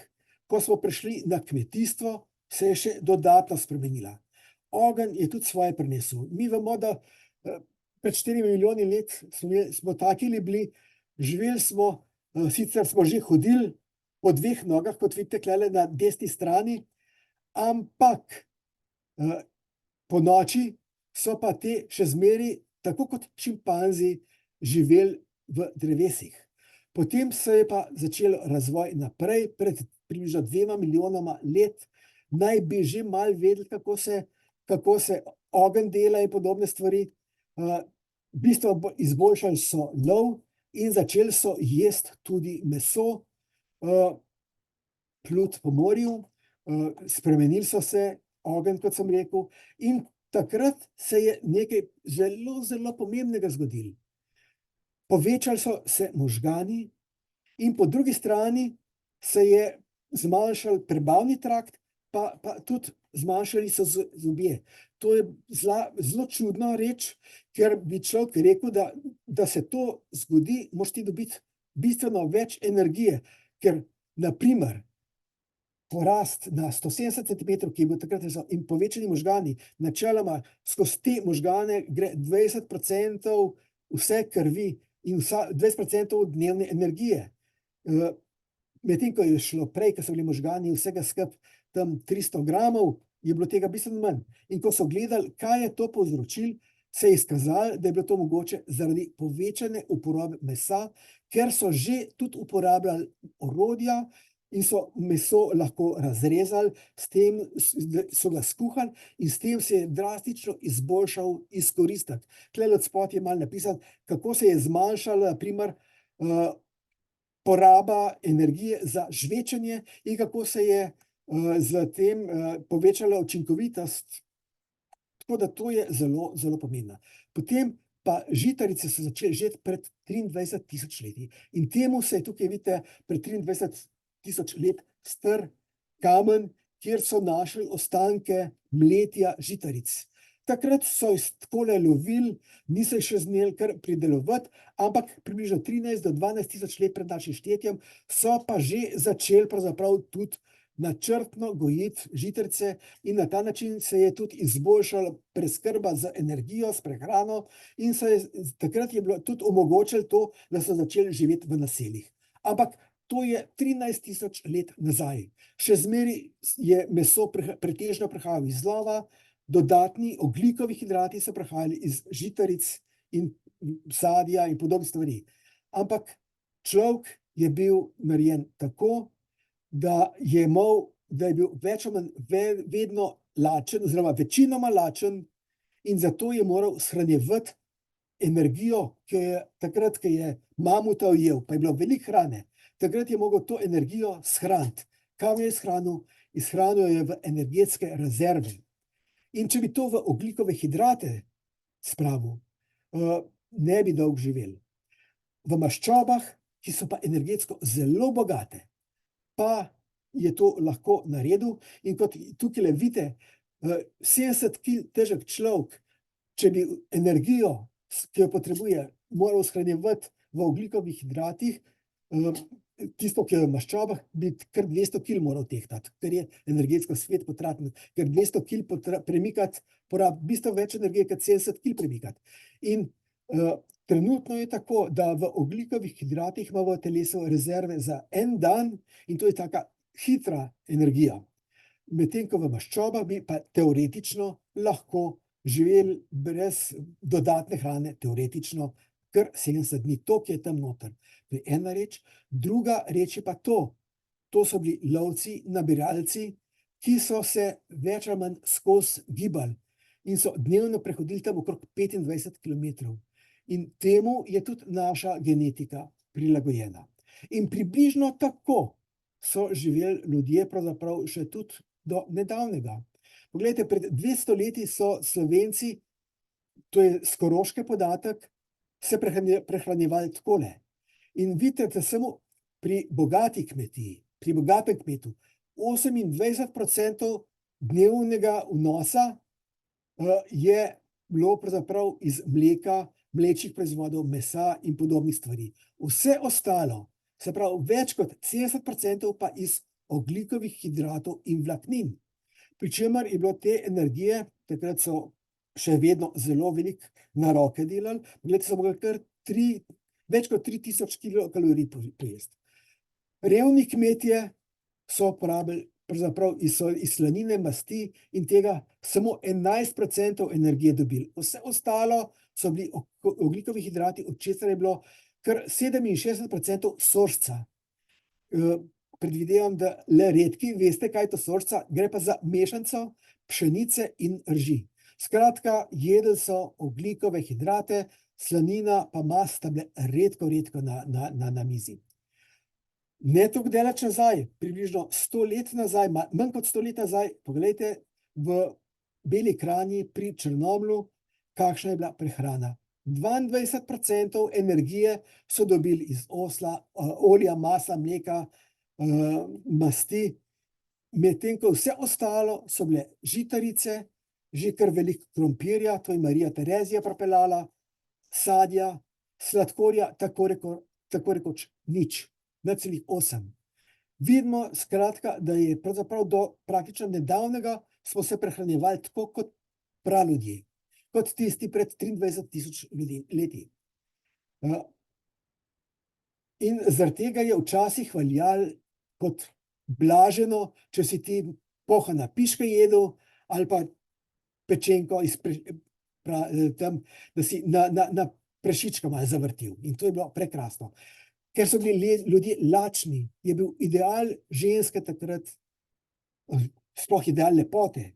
ko smo prišli na kmetijstvo, se je še dodatno spremenila. Ogenj je tudi svoje prinesel. Mi vemo, da pred 4 milijoni let smo taki bili, živeli smo, sicer smo že hodili po 2 nogah, kot vidite tukaj na desni strani, ampak po noči so pa te še zmeraj, tako kot šimpanzi, živeli v drevesih. Potem se je pa začel razvoj naprej, pred približno 2 milijonoma let, naj bi že malo vedeli, kako se ogenj dela in podobne stvari. Bistveno izboljšali so lov in začeli so jesti tudi meso, pluti po morju, spremenili so se, ogenj, kot sem rekel, in takrat se je nekaj zelo, zelo pomembnega zgodilo. Povečali so se možgani in po drugi strani se je zmanjšal prebavni trakt, pa tudi zmanjšali so zobje. To je zelo čudna reč, ker bi človek rekel, da se to zgodi, moraš ti dobiti bistveno več energije, ker naprimer, porast na 170 centimetrov, ki je bil takrat in povečani možgani, načeloma skozi te možgane gre 20% vse krvi in 20% dnevne energije. Medtem ko je šlo prej, ko so bili možgani vsega skupaj tam 300 gramov, je bilo tega bistveno manj. In ko so gledali, kaj je to povzročilo, se je izkazalo, da je bilo to mogoče zaradi povečane uporabe mesa, ker so že tudi uporabljali orodja in so meso lahko razrezali, s tem so ga skuhali in s tem se je drastično izboljšal izkoristek. Tule od spod je malo napisano, kako se je zmanjšala, na primer, poraba energije za žvečenje in kako se je z tem povečala učinkovitost. Tako da to je zelo, zelo pomembno. Potem pa žitarice so začeli žeti pred 23 tisoč leti. In temu se je tukaj, vidite, pred 23 tisoč let star kamen, kjer so našli ostanke mletja žitaric. Takrat so jih takole lovili, niso jih še znali kar pridelovati, ampak približno 13 do 12 tisoč let pred našim štetjem so pa že začeli pravzaprav tudi načrtno gojiti žitarice in na ta način se je tudi izboljšala preskrba z energijo, s prehrano in takrat je bilo tudi omogočilo to, da so začeli živeti v naseljih. Ampak to je 13 tisoč let nazaj. Še zmeraj je meso pretežno prihajalo iz lova, dodatni ogljikovi hidrati so prihajali iz žitaric in sadja in podobnih stvari. Ampak človek je bil narejen tako, da je bil več ali manj vedno lačen, oziroma večinoma lačen, in zato je moral shranjevati energijo, ki jo je takrat, ko je mamuta ujel, pa je bilo veliko hrane, takrat je mogel to energijo shraniti. Kam je shranil? Shranil je v energetske rezerve. In če bi to v ogljikove hidrate spravil, ne bi dolgo živeli. V maščobah, ki so pa energetsko zelo bogate, pa je to lahko naredil. In kot tukaj vidite, 70 kil težek človek, če bi energijo, ki jo potrebuje, moral shranjevati v ogljikovih hidratih, tisto, ki je v maščobah, bi kar 200 kil moral tehtati, ker je energetsko svet potraten, ker 200 kil premikati porabi bistveno več energije, kot 70 kil premikati. In trenutno je tako, da v ogljikovih hidratih ima v telesu rezerve za en dan in to je taka hitra energija. Medtem ko v maščobah bi pa teoretično lahko živeli brez dodatne hrane, teoretično kar 70 dni, to, ki je tam noter. To je ena reč. Druga reč je pa to. To so bili lovci, nabiralci, ki so se več ali manj skozi gibali in so dnevno prehodili tam okrog 25 kilometrov. In temu je tudi naša genetika prilagojena. In približno tako so živeli ljudje pravzaprav še tudi do nedavnega. Poglejte, pred 200 leti so Slovenci, to je s Koroške podatek, se prehranjevali takole. In vidite, da samo pri bogati kmetiji, pri bogatem kmetu, 28% dnevnega vnosa je bilo pravzaprav iz mleka, mlečnih proizvodov, mesa in podobnih stvari. Vse ostalo, se pravi več kot 70% pa iz ogljikovih hidratov in vlaknin. Pričemer je bilo te energije, takrat so še vedno zelo veliko na roke delali, poglejte, so mogli kar več kot 3000 kilokalorij pojesti. Revni kmetje so porabili pravzaprav iz slanine, masti in tega samo 11% energije dobili. Vse ostalo so bili ogljikovi hidrati, od česar je bilo kar 67% sorca. Predvidevam, da le redki veste, kaj je to sorca, gre pa za mešanico pšenice in rži. Skratka, jedli so ogljikove hidrate, slanina pa mast sta bile redko na mizi. Ne toliko daleč nazaj, približno 100 let nazaj, manj kot 100 let nazaj, pogledajte v Beli Kranji pri Črnomlju, kakšna je bila prehrana. 22% energije so dobili iz osla, olja, masla, mleka, masti, medtem ko vse ostalo so bile žitarice, že kar veliko krompirja, to je Marija Terezija pripeljala, sadja, sladkorja, tako rekoč nič, 0,8. Vidimo skratka, da je pravzaprav do praktično nedavnega smo se prehranjevali tako kot praljudje, kot tisti pred 23 000 leti. In zaradi tega je včasih veljalo kot blaženo, če si ti pohana piške jedel ali pa pečenko tam, da si na prašička malo zavrtil. In to je bilo prekrasno. Ker so bili ljudje lačni, je bil ideal ženske takrat, sploh ideal lepote,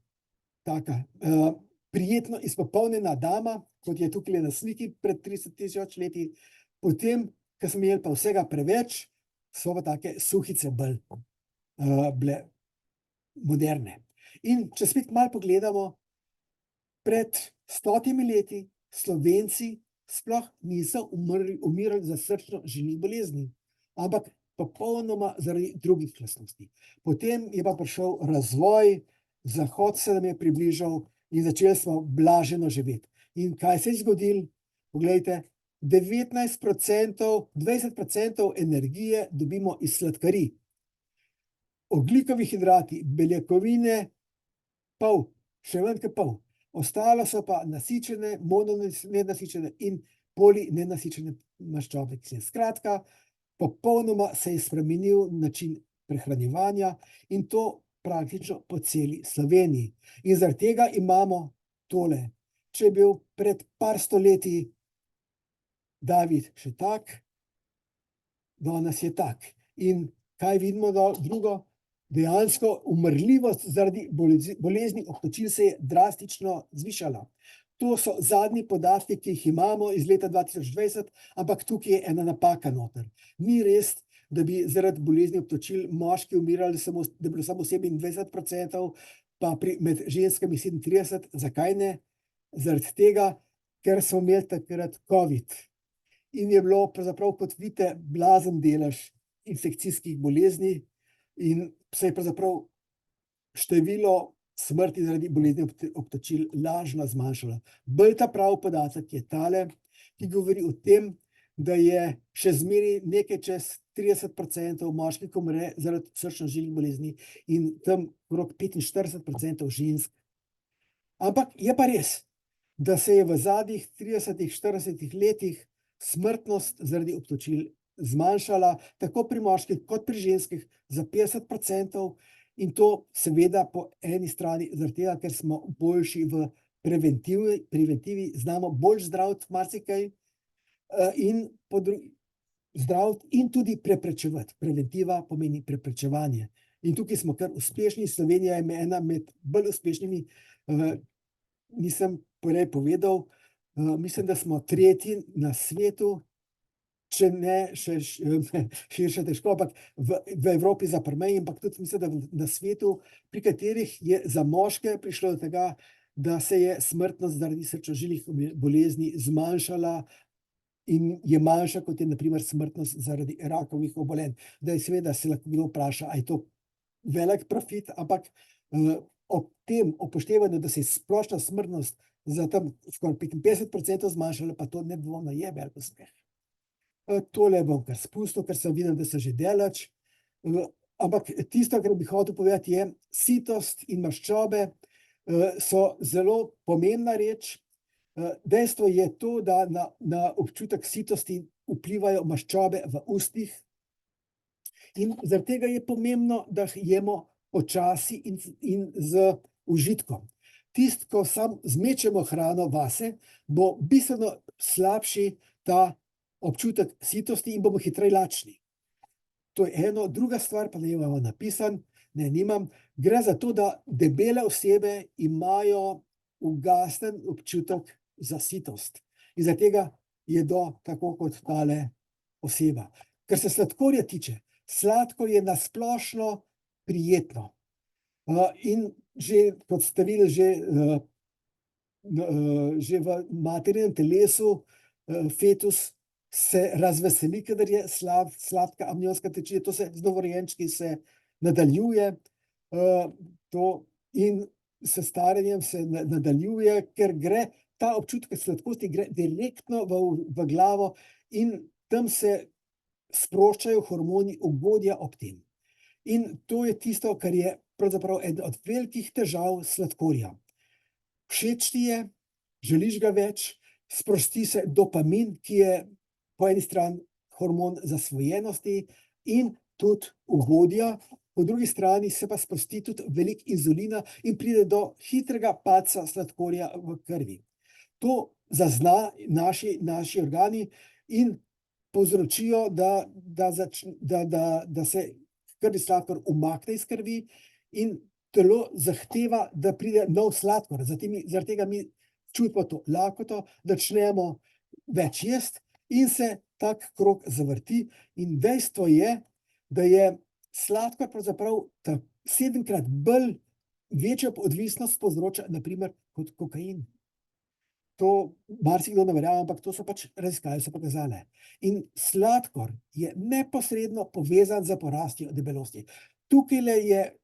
taka, prijetno izpopolnjena dama, kot je tukaj na sliki pred 30 000 leti, potem, ko smo imeli pa vsega preveč, so pa take suhice bolj bile moderne. In če spet malo pogledamo, pred 100 leti Slovenci sploh niso umirali za srčno-žilnih bolezni, ampak popolnoma zaradi drugih lastnosti. Potem je pa prišel razvoj, Zahod se nam je približal in začeli smo blaženo živeti. In kaj se je zgodilo? Poglejte, 20% energije dobimo iz sladkarij. Ogljikovi hidrati, beljakovine, pol, še manj kot pol. Ostalo so pa nasičene, mononenasičene in polinenasičene maščobe. Skratka, popolnoma se je spremenil način prehranjevanja in to praktično po celi Sloveniji. In zaradi tega imamo tole. Če je bil pred par stoletji David še tak, danes je tak. In kaj vidimo drugo? Dejansko umrljivost zaradi bolezni obtočil se je drastično zvišala. To so zadnji podatki, ki jih imamo iz leta 2020, ampak tukaj je ena napaka noter. Ni res, da bi zaradi bolezni obtočil moški umirali samo, da bi bilo samo 27%, pa med ženskami 37%. Zakaj ne? Zaradi tega, ker smo imeli takrat COVID. In je bilo pravzaprav, kot vidite, blazen delež infekcijskih bolezni in se je pravzaprav število smrti zaradi bolezni obtočil lažno zmanjšalo. Bolj ta pravi podatek je tale, ki govori o tem, da je še zmeraj nekaj čez 30% moških, ki umre zaradi srčno-žilnih bolezni in tam okrog 45% žensk. Ampak je pa res, da se je v zadnjih 30-40 letih smrtnost zaradi obtočil zmanjšala tako pri moških kot pri ženskih za 50%, in to seveda po eni strani zaradi tega, ker smo boljši v preventivi, znamo bolj zdraviti marsikaj in zdraviti in tudi preprečevati. Preventiva pomeni preprečevanje. In tukaj smo kar uspešni. Slovenija je ena med bolj uspešnimi, nisem prej povedal, mislim, da smo tretji na svetu, če ne še širše težko, ampak v Evropi za prmej, ampak tudi mislim, da na svetu, pri katerih je za moške prišlo do tega, da se je smrtnost zaradi srčno-žilnih bolezni zmanjšala in je manjša, kot je na primer smrtnost zaradi rakavih obolenj. Da je seveda se lahko kdo vpraša, a je to velik profit, ampak ob tem upoštevanju, da se je splošna smrtnost za tam skoraj 55% zmanjšala, pa to nedvomno je velik uspeh. Tole bom kar spustil, ker sem videl, da se že delač. Ampak tisto, kar bi hotel povedati, je, sitost in maščobe so zelo pomembna reč. Dejstvo je to, da na občutek sitosti vplivajo maščobe v ustih in zaradi tega je pomembno, da jemo počasi in z užitkom. Tisto, ko samo zmečemo hrano vase, bo bistveno slabši ta občutek sitosti in bomo hitreje lačni. To je eno. Druga stvar, pa ne imamo napisan, ne, nimam, gre za to, da debele osebe imajo ugasen občutek za sitost. In zaradi tega jedo tako kot tale oseba. Kar se sladkorja tiče, sladkor je na splošno prijetno. In že, kot ste videli, že v materinem telesu fetus se razveseli, kadar je sladka amnionska tekočina, to se z novorojenčki se nadaljuje, in s staranjem se nadaljuje, ker gre ta občutek sladkosti gre direktno v glavo in tam se sproščajo hormoni ugodja ob tem. In to je tisto, kar je pravzaprav eden od velikih težav sladkorja. Všeč ti je, želiš ga več, sprosti se dopamin, ki je po eni strani hormon zasvojenosti in tudi ugodja, po drugi strani se pa sprosti tudi veliko inzulina in pride do hitrega padca sladkorja v krvi. To zazna naši organi in povzročijo, da se krvni sladkor umakne iz krvi in telo zahteva, da pride nov sladkor. Zaradi tega mi čutimo to lakoto, začnemo več jesti in se tak krog zavrti. In dejstvo je, da je sladkor pravzaprav 7-krat bolj večjo odvisnost povzroča, na primer, kot kokain. To marsikdo ne verjame, ampak to so pač raziskave so pokazale. In sladkor je neposredno povezan z porastjo debelosti. Tukajle je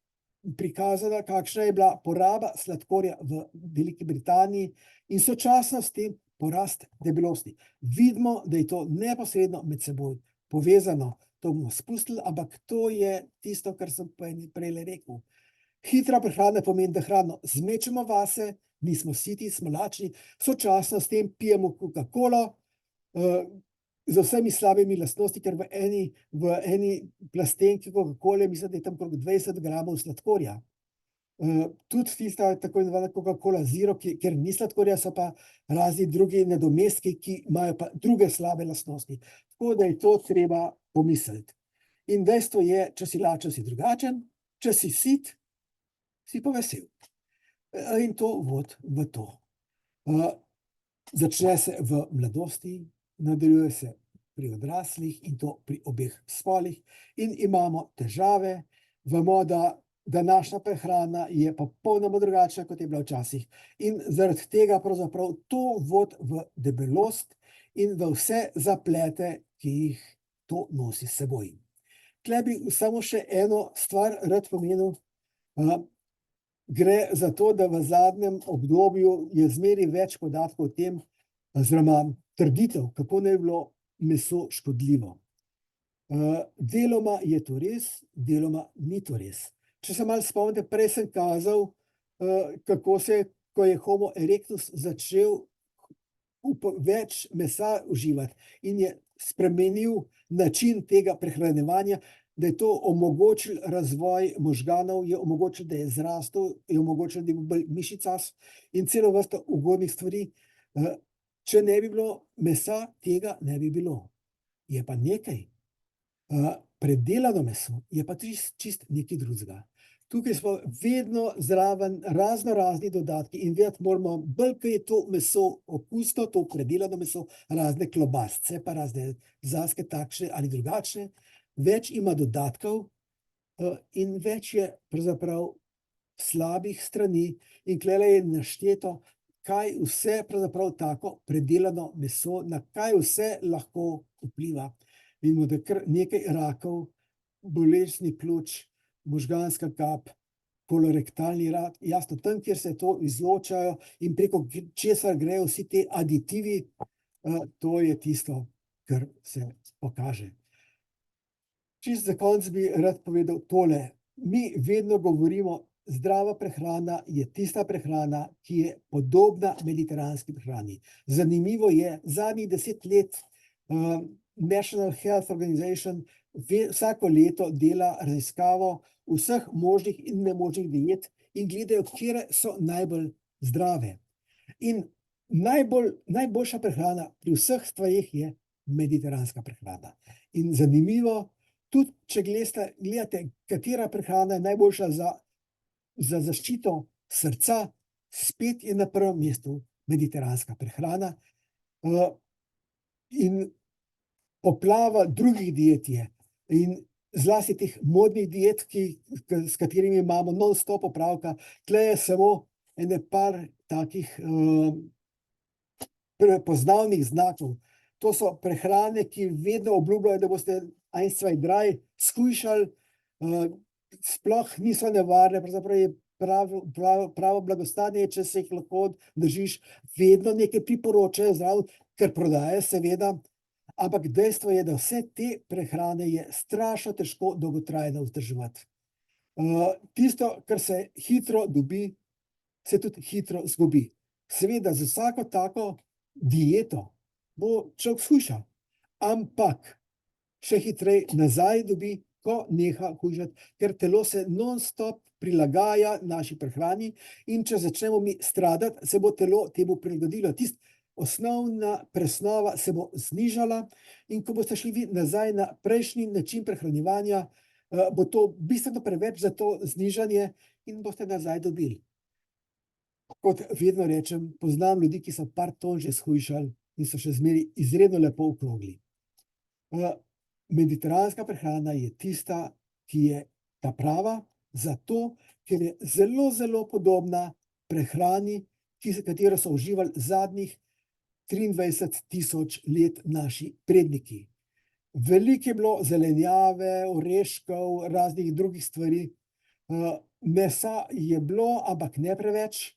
prikazana, kakšna je bila poraba sladkorja v Veliki Britaniji in sočasno s tem porast debelosti. Vidimo, da je to neposredno med seboj povezano. To bomo spustili, ampak to je tisto, kar sem prej rekel. Hitra prehrana pomeni, da hrano zmečemo vase, nismo siti, smo lačni, sočasno s tem pijemo Coca-Colo z vsemi slabimi lastnosti, ker v eni plastenki Coca-Cole mislim, da je tam okrog 20 gramov sladkorja. Tudi tista tako imenovana Coca-Cola Zero, ker ni sladkorja, so pa razni drugi nadomestki, ki imajo pa druge slabe lastnosti. Tako da je to treba pomisliti. In dejstvo je, če si lačen, si drugačen, če si sit, si pa vesel. In to vodi v to. Začne se v mladosti, nadaljuje se pri odraslih in to pri obeh spolih in imamo težave. Vemo, da današnja prehrana je popolnoma drugačna, kot je bila včasih. In zaradi tega pravzaprav to vodi v debelost in v vse zaplete, ki jih to nosi s seboj. Tule bi samo še eno stvar rad pomenil. Gre za to, da v zadnjem obdobju je zmeraj več podatkov o tem, oziroma trditev, kako naj bilo meso škodljivo. Deloma je to res, deloma ni to res. Če se malo spomnite, prej sem kazal, ko je Homo erectus začel več mesa uživati in je spremenil način tega prehranjevanja, da je to omogočil razvoj možganov, je omogočil, da je zrastel, je omogočil, da je bil bolj mišicast in celo vrsto ugodnih stvari. Če ne bi bilo mesa, tega ne bi bilo. Je pa nekaj. Predelano meso je pa čist nekaj drugega. Tukaj smo vedno zraven razni dodatki in vedeti moramo, bolj ko je to meso okusno, to predelano meso, razne klobasce, pa razne zaske takšne ali drugačne, več ima dodatkov in več je pravzaprav slabih strani in tukaj je našteto, kaj vse pravzaprav tako predelano meso, na kaj vse lahko vpliva. Vidimo, da kar nekaj rakov, bolezni pljuč, možganska kap, kolorektalni rak, jasno, tam, kjer se to izločajo in preko česar grejo vsi ti aditivi, to je tisto, kar se pokaže. Čisto za konec bi rad povedal tole. Mi vedno govorimo, zdrava prehrana je tista prehrana, ki je podobna mediteranski prehrani. Zanimivo je, zadnjih 10 let National Health Organization vsako leto dela raziskavo vseh možnih in nemožnih diet in gledajo, katere so najbolj zdrave. In najboljša prehrana pri vseh stvareh je mediteranska prehrana. In zanimivo, tudi če gledate, katera prehrana je najboljša za zaščito srca, spet je na prvem mestu mediteranska prehrana. In poplava drugih diet je. In zlasti teh modnih diet, s katerimi imamo non-stop opravka, tle je samo ene par takih prepoznavnih znakov. To so prehrane, ki vedno obljubljajo, da boste 1, 2, 3 shujšali, sploh niso nevarne, pravzaprav je pravo blagostanje, če se jih lahko držiš, vedno nekaj priporočajo zraven, ker prodajajo seveda, Ampak dejstvo je, da vse te prehrane je strašno težko dolgotrajno vzdrževati. Tisto, kar se hitro dobi, se tudi hitro zgubi. Seveda, z vsako tako dieto bo človek shujšal, ampak še hitreje nazaj dobi, ko neha hujšati, ker telo se non-stop prilagaja naši prehrani in če začnemo mi stradati, se bo telo temu prilagodilo. Osnovna presnova se bo znižala in ko boste šli vi nazaj na prejšnji način prehranjevanja, bo to bistveno preveč za to znižanje in boste nazaj dobili. Kot vedno rečem, poznam ljudi, ki so par ton že shujšali in so še zmeraj izredno lepo okrogli. Mediteranska prehrana je tista, ki je ta prava, zato, ker je zelo, zelo podobna prehrani, katero so uživali zadnjih 23 000 let naši predniki. Veliko je bilo zelenjave, oreškov, raznih drugih stvari. Mesa je bilo, ampak ne preveč.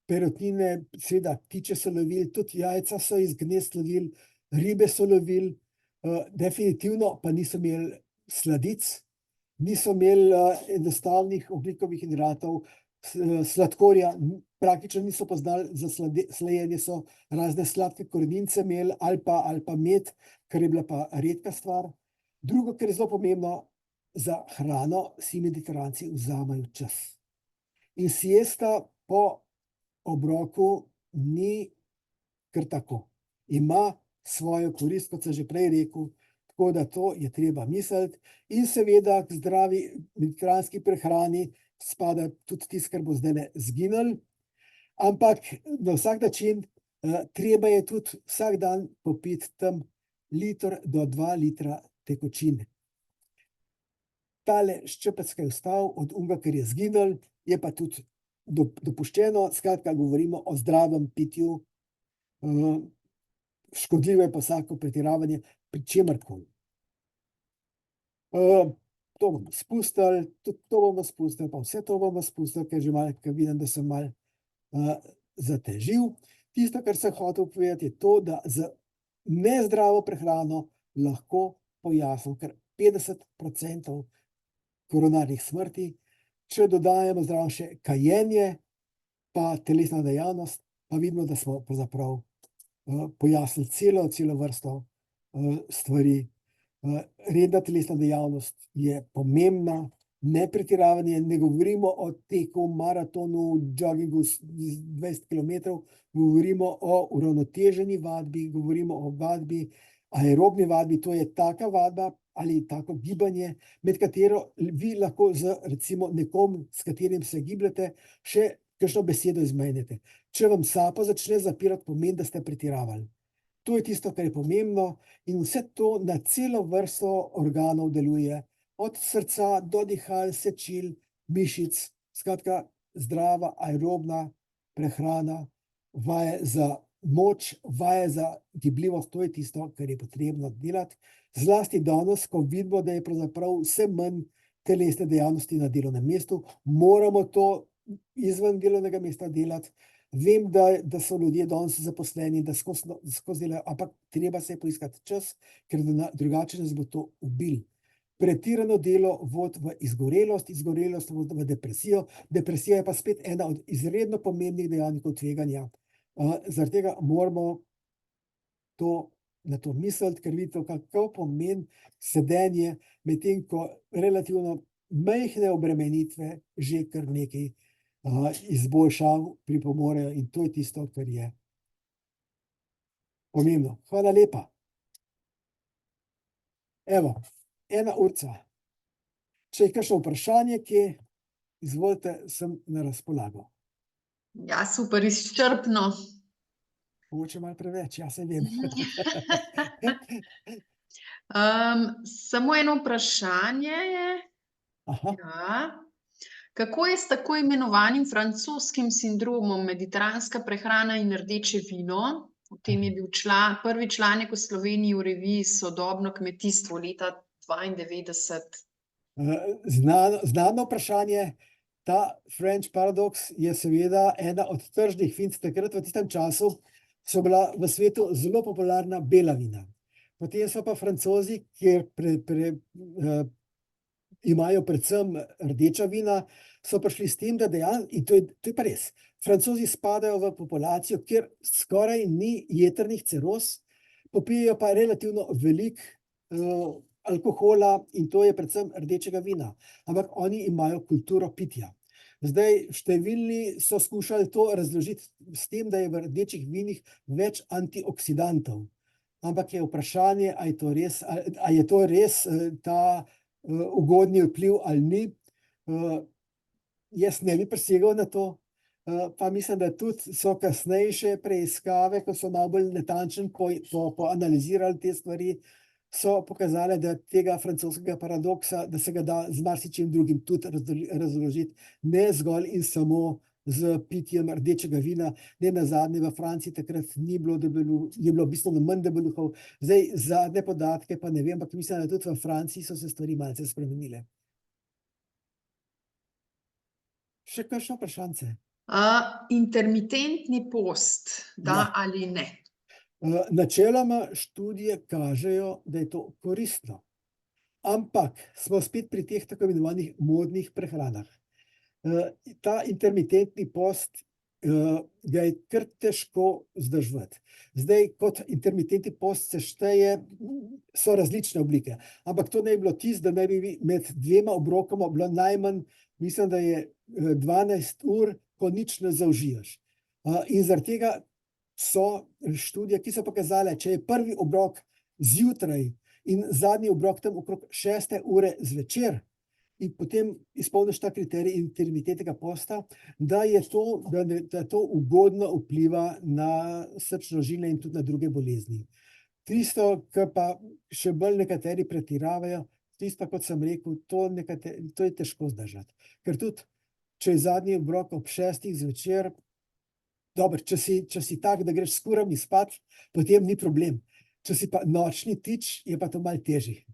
Perutnine, seveda ptiče so lovili, tudi jajca so iz gnezd lovili, ribe so lovili, definitivno pa niso imeli sladic, niso imeli enostavnih ogljikovih hidratov, sladkorja praktično niso poznali, za slajenje so razne sladke korenince imeli ali pa med, kar je bila pa redka stvar. Drugo, kar je zelo pomembno, za hrano si Mediteranci vzamejo čas. In siesta po obroku ni kar tako. Ima svojo korist, kot sem že prej rekel, tako da to je treba misliti. In seveda k zdravi mediteranski prehrani spada tudi tisto, kar bo zdajle zginilo, ampak na vsak način treba je tudi vsak dan popiti tam 1 do 2 litra tekočine. Tale ščepec, ki je ostal od onega, kar je zginilo, je pa tudi dopuščeno, skratka govorimo o zdravem pitju, škodljivo je pa vsako pretiravanje pri čemerkoli. To bomo spustili, tudi to bomo spustili, pa vse to bomo spustili, ker že malo, ker vidim, da sem malo zatežil. Tisto, kar sem hotel povedati, je to, da z nezdravo prehrano lahko pojasnim kar 50% koronarnih smrti. Če dodajemo zraven še kajenje, pa telesna dejavnost, pa vidimo, da smo pravzaprav pojasnili celo vrsto stvari. Redna telesna dejavnost je pomembna, ne pretiravanje, ne govorimo o teku, maratonu, joggingu 20 kilometrov, govorimo o uravnoteženi vadbi, govorimo o vadbi, aerobni vadbi, to je taka vadba ali tako gibanje, med katero vi lahko z recimo nekom, s katerim se gibljete, še kakšno besedo izmenjate. Če vam sapo začne zapirati, pomeni, da ste pretiravali. To je tisto, kar je pomembno in vse to na celo vrsto organov deluje, od srca do dihal, sečil, mišic, skratka zdrava aerobna prehrana, vaje za moč, vaje za gibljivost, to je tisto, kar je potrebno delati. Zlasti danes, ko vidimo, da je pravzaprav vse manj telesne dejavnosti na delovnem mestu, moramo to izven delovnega mesta delati. Vem, da so ljudje danes zaposleni, da skozi delajo, ampak treba se poiskati čas, ker drugače nas bo to ubilo. Pretirano delo vodi v izgorelost, izgorelost vodi v depresijo, depresija je pa spet ena od izredno pomembnih dejavnikov tveganja. Zaradi tega moramo na to misliti, ker vidite, kako pomeni sedenje, medtem ko relativno majhne obremenitve že kar nekaj izboljšav pripomorejo in to je tisto, kar je pomembno. Hvala lepa. Evo, 1 urca. Če je kakšno vprašanje, izvolite, sem na razpolago.
Ja, super, izčrpno.
Mogoče malo preveč, ja, saj vem.
Samo eno vprašanje je.
Aha.
Ja. Kako je s tako imenovanim francoskim sindromom mediteranska prehrana in rdeče vino? O tem je bil prvi članek v Sloveniji v reviji Sodobno kmetijstvo leta 1992.
Znano vprašanje. Ta French paradox je seveda ena od tržnih finc takrat v tistem času, so bila v svetu zelo popularna bela vina. Potem so pa Francozi, kjer imajo predvsem rdeča vina, so prišli s tem, da dejansko, in to je pa res, Francozi spadajo v populacijo, kjer skoraj ni jetrnih ciroz, popijejo pa relativno veliko alkohola in to je predvsem rdečega vina. Ampak oni imajo kulturo pitja. Zdaj, številni so skušali to razložiti s tem, da je v rdečih vinih več antioksidantov. Ampak je vprašanje, a je to res ta ugodni vpliv ali ni. Jaz ne bi prisegal na to, pa mislim, da tudi so kasnejše preiskave, ko so malo bolj natančno poanalizirali te stvari, so pokazale, da tega francoskega paradoksa, da se ga da z marsičim drugim tudi razložiti, ne zgolj in samo z pitjem rdečega vina. Ne nazadnje v Franciji takrat ni bilo je bilo bistveno manj debeluhov. Zdaj, zadnje podatke pa ne vem, ampak mislim, da tudi v Franciji so se stvari malce spremenile. Še kakšno vprašanje?
Intermitentni post, da ali ne?
Načeloma študije kažejo, da je to koristno. Ampak smo spet pri teh tako imenovanih modnih prehranah. Ta intermitentni post ga je kar težko vzdrževati. Zdaj, kot intermitentni post se šteje, so različne oblike, ampak to ne bi bilo tisto, da ne bi med dvema obrokoma bilo najmanj, mislim, da je 12 ur, ko nič ne zaužijaš. In zaradi tega so študije, ki so pokazale, če je prvi obrok zjutraj in zadnji obrok tam okrog 6. ure zvečer in potem izpolniš ta kriterij intermitentnega posta, da to ugodno vpliva na srčno-žilne in tudi na druge bolezni. Tisto, kar pa še bolj nekateri pretiravajo, tisto, kot sem rekel, to je težko zdržati. Ker tudi, če je zadnji obrok ob 6. zvečer, dobro, če si tak, da greš s kurami spat, potem ni problem. Če si pa nočni tič, je pa to malo težje.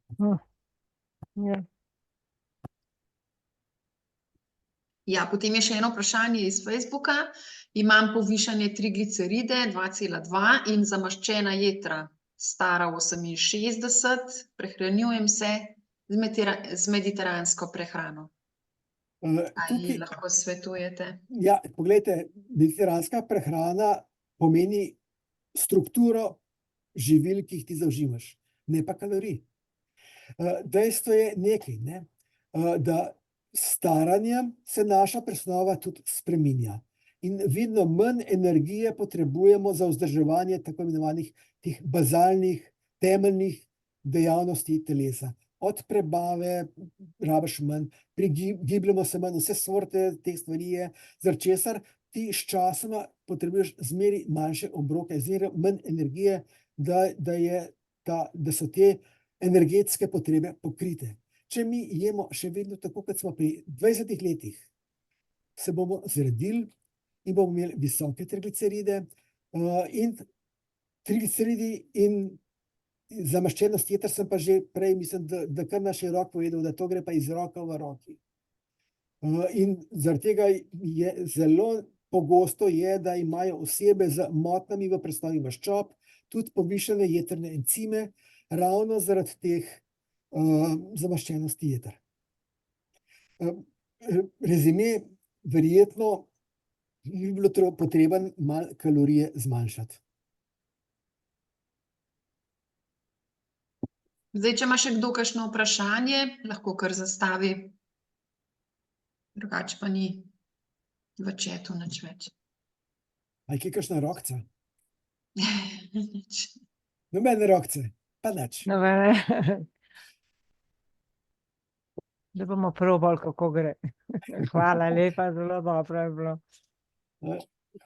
Ja, potem je še eno vprašanje iz Facebooka. Imam povišanje trigliceride 2,2 in zamaščena jetra, stara 68, prehranjujem se z mediteransko prehrano. Ali lahko svetujete?
Ja, poglejte, mediteranska prehrana pomeni strukturo živil, ki jih ti zauživaš, ne pa kalorij. Dejstvo je nekaj, da s staranjem se naša presnova tudi spreminja in vedno manj energije potrebujemo za vzdrževanje tako imenovanih teh bazalnih, temeljnih dejavnosti telesa. Od prebave rabiš manj, gibljamo se manj, vse sorte teh stvari je, zaradi česar ti sčasoma potrebuješ zmeri manjše obroke, zmeri manj energije, da so te energetske potrebe pokrite. Če mi jemo še vedno tako, kot smo pri 20 letih, se bomo zredili in bomo imeli visoke trigliceride in trigliceridi in zamaščenost jeter sem pa že prej, mislim, da kar na široko povedal, da to gre pa iz roke v roki. In zaradi tega je zelo pogosto je, da imajo osebe z motnjami v presnovi maščob tudi povišane jetrne encime, ravno zaradi teh zamaščenosti jeter. Rezime, verjetno bi bilo potreben malo kalorije zmanjšati.
Zdaj, če ima še kdo kakšno vprašanje, lahko kar zastavi. Drugače pa ni v chatu nič več.
A je kakšna rokca?
Nič.
Nobene rokce, pa nič.
Da bomo probali, kako gre. Hvala lepa, zelo dobro je bilo.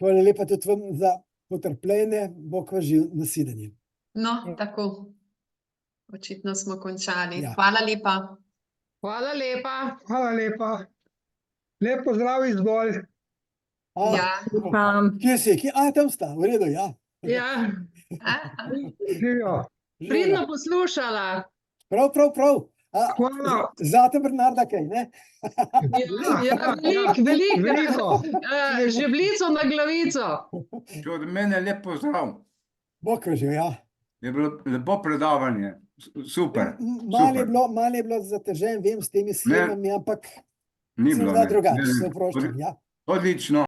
Hvala lepa tudi vam za potrpljenje, Bog vas živ, nasvidenje.
No, tako. Očitno smo končali.
Ja.
Hvala lepa.
Hvala lepa. Hvala lepa. Lep pozdrav iz Dol.
Ja.
Kje si? Tam sta, v redu, ja.
Ja,
Aha.
živijo. Pridno poslušala.
Prav.
Hvala.
Zate, Bernarda, kaj, ne?
Ja, veliko.
Veliko.
Žebljico na glavico.
Še od mene lep pozdrav.
Bog že, ja.
Je bilo lepo predavanje. Super.
Malo je bilo zatežen, vem, s temi shemami, ampak
Ni
sem
bilo.
da
ne.
drugače, se oproščam, ja.
Odlično.